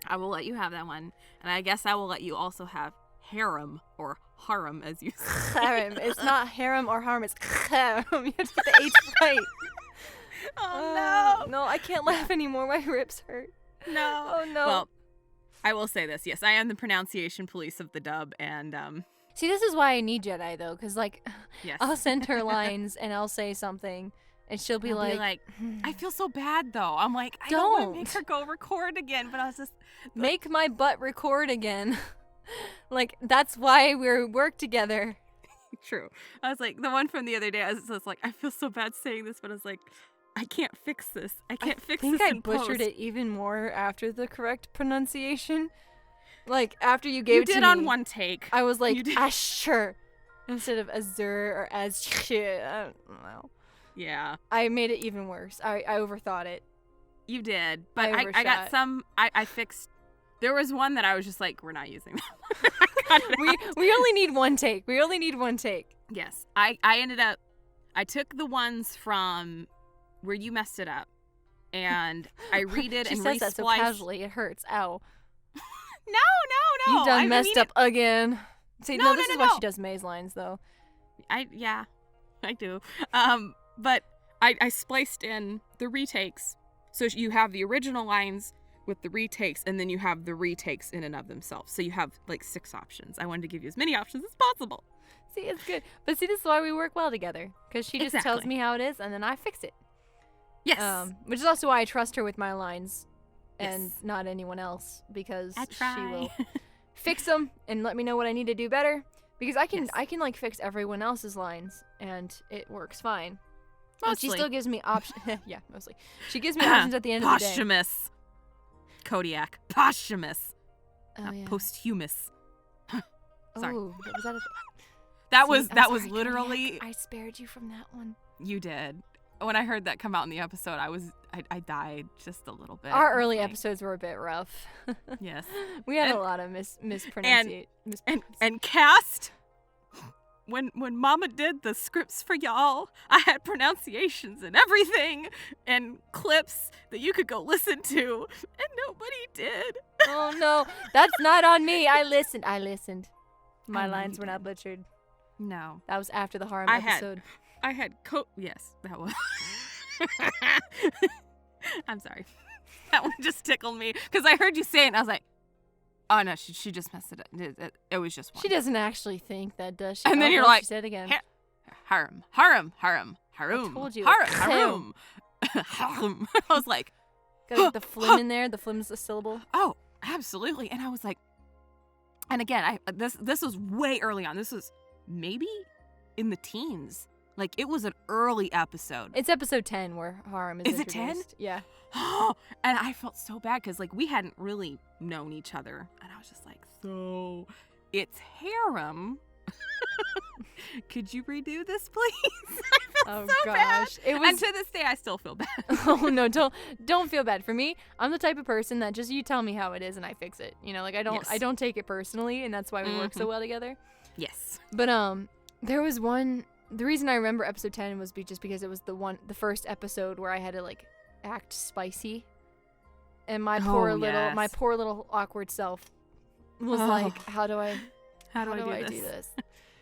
I will let you have that one. And I guess I will let you also have harem or harem, as you say. Harem. It's not harem or harem. It's harem. You have to get the H right. Oh, no. No, I can't laugh anymore. My ribs hurt. No. Oh, no. Well, I will say this. Yes, I am the pronunciation police of the dub, and... See, this is why I need Jedi, though, because, like, yes. I'll send her lines, and I'll say something, and she'll be like, I feel so bad, though. I'm like, I don't want to make her go record again, but I was just... Make my butt record again. Like, that's why we work together. True. I was like, the one from the other day, I was like, I feel so bad saying this, but I was like, I can't fix this. I can't fix this. I think I butchered it even more after the correct pronunciation. Like, after you gave it to me. You did on one take. I was like, Asher, instead of Azur or Azshir. I don't know. Yeah. I made it even worse. I overthought it. You did. But I got some, I fixed. There was one that I was just like, we're not using that one. we only need one take. We only need one take. Yes. I took the ones from where you messed it up, and I read it and She says that so re-spliced. casually. It hurts. Ow. No. You done messed up again. See, No, this is why she does May's lines, though. I do. But I spliced in the retakes. So you have the original lines with the retakes, and then you have the retakes in and of themselves. So you have like 6 options. I wanted to give you as many options as possible. See, it's good. But see, this is why we work well together. Because she just tells me how it is, and then I fix it. Yes. Which is also why I trust her with my lines. And not anyone else, because she will fix them and let me know what I need to do better. Because I can like fix everyone else's lines, and it works fine. Mostly. And she still gives me options. Yeah, mostly. She gives me options at the end of the day. Posthumous. Kodiak. Posthumous. Oh, Not yeah. posthumous. Sorry. Oh, was that That was literally. Kodiak. I spared you from that one. You did. When I heard that come out in the episode, I died just a little bit. Our early episodes were a bit rough. Yes. We had a lot of mispronunciation. And cast. When Mama did the scripts for y'all, I had pronunciations and everything and clips that you could go listen to, and nobody did. Oh no, that's not on me. I listened. My lines were not butchered. No. That was after the harem episode. Yes, that was. I'm sorry. That one just tickled me because I heard you say it and I was like, oh no, she just messed it up. It was just one. She doesn't actually think that, does she? And then you're like, she said it again. Harem. I told you. Harem. I was like, got the phlegm in there. The phlegm's a syllable. Oh, absolutely. And I was like, and again, this was way early on. This was maybe in the teens. Like, it was an early episode. It's episode 10 where harem is introduced. Is it 10? Yeah. And I felt so bad because, like, we hadn't really known each other. And I was just like, so it's harem. Could you redo this, please? I felt so bad. And to this day, I still feel bad. Oh, no, don't feel bad. For me, I'm the type of person that just you tell me how it is and I fix it. You know, like, I don't take it personally, and that's why we work so well together. Yes. But, there was one... The reason I remember episode 10 was just because it was the first episode where I had to, like, act spicy. And my poor little awkward self was like, how do I do this?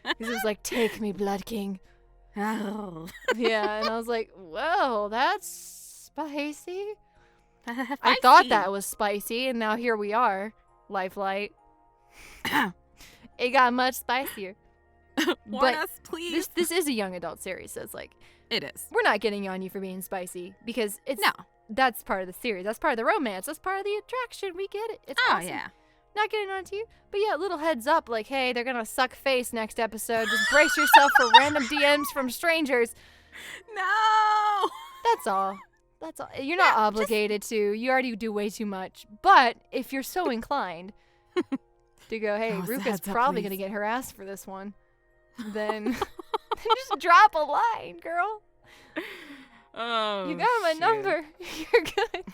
Because it was like, take me, Blood King. Oh. Yeah, and I was like, whoa, that's spicy. I thought that was spicy, and now here we are. Lifelight. It got much spicier. Warn But us, please. this is a young adult series, so it's like, It is. we're not getting on you for being spicy because it's No. that's part of the series. That's part of the romance. That's part of the attraction. We get it. It's Oh, awesome. yeah. Not getting on to you. But yeah, little heads up, like, hey, they're gonna suck face next episode. Just brace yourself for random DMs from strangers. No! That's all. That's all. You're not obligated to. You already do way too much. But if you're so inclined to go, hey, Oh, Ruka's heads up, probably please. gonna get harassed for this one, then just drop a line, girl. Oh, You got my shit. number. You're good.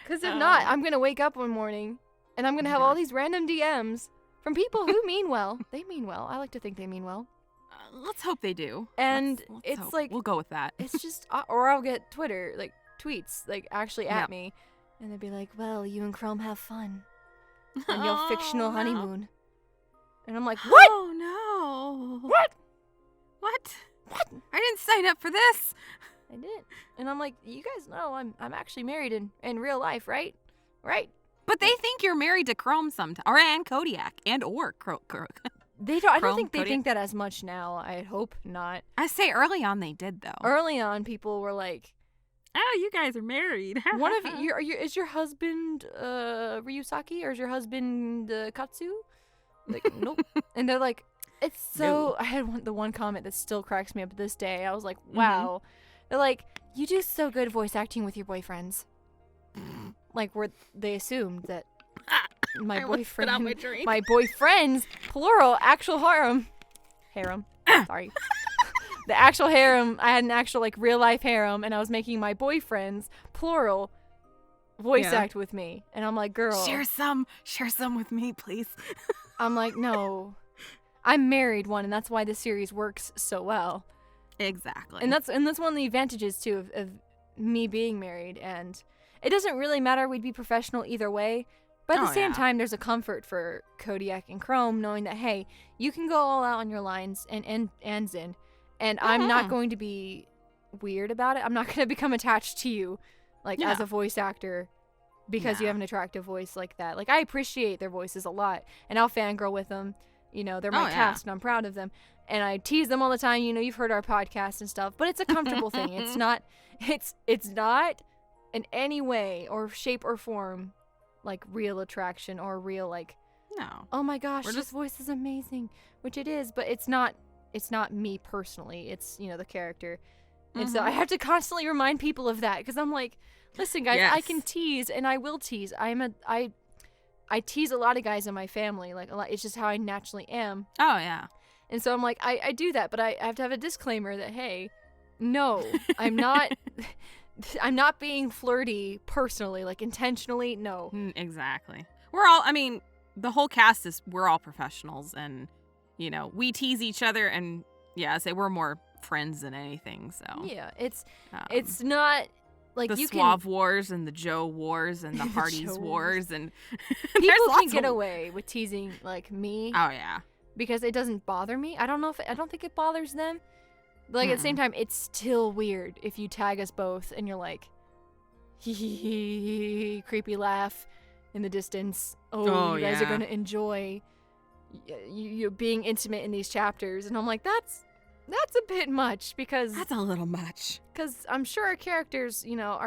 Because if not, I'm going to wake up one morning and I'm going to have all these random DMs from people who mean well. They mean well. I like to think they mean well. Let's hope they do. And Let's it's hope. like, We'll go with that. it's just, or I'll get Twitter, like tweets, like actually at Yep. me. And they'd be like, well, you and Chrome have fun on your fictional no. honeymoon. And I'm like, what? Oh, no. What? What? What? I didn't sign up for this. I didn't. And I'm like, you guys know I'm actually married in real life, right? Right? But they think you're married to Chrome sometime, or and Kodiak, and or They don't. I don't Chrome, think they Kodiak? think that as much now. I hope not. I say early on they did though. Early on, people were like, Oh, you guys are married. "One of you, is your husband Ryusaki or is your husband Katsu?" Like, nope. And they're like, "It's so." No. I had the one comment that still cracks me up to this day. I was like, Mm-hmm. "Wow." They're like, "You do so good voice acting with your boyfriends." Like, where they assumed that my I almost spit out boyfriend, my drink. my boyfriends, plural, actual harem. Sorry. The actual harem, I had an actual, like, real life harem, and I was making my boyfriends, plural, voice Yeah. act with me. And I'm like, girl. Share some with me, please. I'm like, no. I'm married one, and that's why the series works so well. Exactly. And that's one of the advantages, too, of me being married. And it doesn't really matter. We'd be professional either way. But at the same time, there's a comfort for Kodiak and Chrome knowing that, hey, you can go all out on your lines and Zin. And I'm not going to be weird about it. I'm not going to become attached to you, like, as a voice actor because you have an attractive voice like that. Like, I appreciate their voices a lot. And I'll fangirl with them. You know, they're my cast, and I'm proud of them. And I tease them all the time. You know, you've heard our podcast and stuff. But it's a comfortable thing. It's not in any way or shape or form like real attraction or real like, no. oh my gosh, We're this just- voice is amazing, which it is, but it's not me personally. It's, you know, the character. And so I have to constantly remind people of that because I'm like, listen, guys, I can tease and I will tease. I tease a lot of guys in my family, like a lot. It's just how I naturally am. Oh yeah. And so I'm like, I do that, but I have to have a disclaimer that, hey, no, I'm not. I'm not being flirty personally, like intentionally. No. Exactly. The whole cast we're all professionals, and you know, we tease each other, and we're more friends than anything. So Yeah, it's not like the you Suave can. Wars and the Joe Wars and the The Hardy's Joe Wars, and People there's can lots get of- away with teasing like me Oh yeah. because it doesn't bother me. I don't think it bothers them. But, like, at the same time, it's still weird if you tag us both and you're like, hee hee hee, creepy laugh in the distance. Oh, you guys are gonna enjoy you being intimate in these chapters, and I'm like, that's a bit much because That's a little much. I'm sure our characters, you know,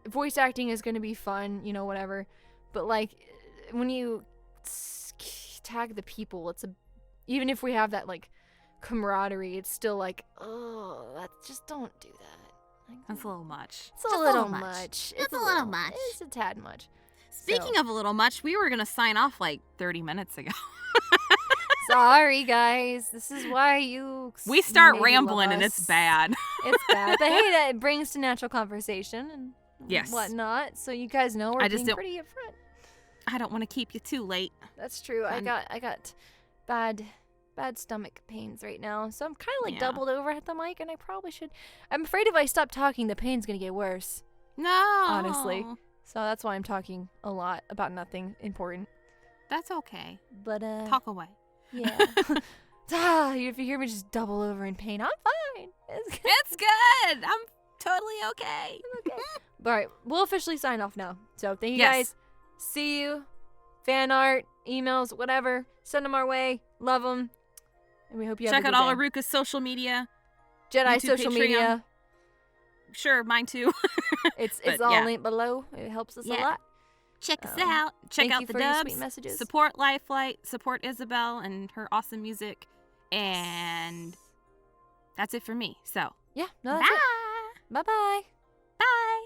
voice acting is gonna be fun, you know, whatever. But like when you tag the people, even if we have that like camaraderie, it's still like, oh, just don't do that. Like, That's a little much. it's a little much. It's a little much. It's a tad much. Speaking of a little much, we were gonna sign off like 30 minutes ago. Sorry, guys. This is why you. We start maybe rambling love and it's us. bad. It's bad, but hey, that brings to natural conversation and Yes. whatnot. So you guys know we're I just being don't- pretty upfront. I don't want to keep you too late. That's true. I got bad stomach pains right now, so I'm kind of like doubled over at the mic, and I probably should. I'm afraid if I stop talking, the pain's gonna get worse. No. Honestly. So that's why I'm talking a lot about nothing important. That's okay. But Talk away. yeah. If you hear me just double over in pain, I'm fine. It's good. It's good. I'm totally okay. Okay. All right, we'll officially sign off now. So thank you Yes. guys. See you fan art, emails, whatever. Send them our way. Love them. And we hope you have a Check good out all day. of Ruka's social media. Jedi YouTube, social Patreon. media. Sure, mine too. It's But, all yeah. linked below. It helps us a Yeah. lot. Check us out. Check thank out you the for your dubs. sweet messages. Support Lifelight. Support Isabel and her awesome music. And that's it for me. So, Yeah, no, that's it. Bye-bye. Bye.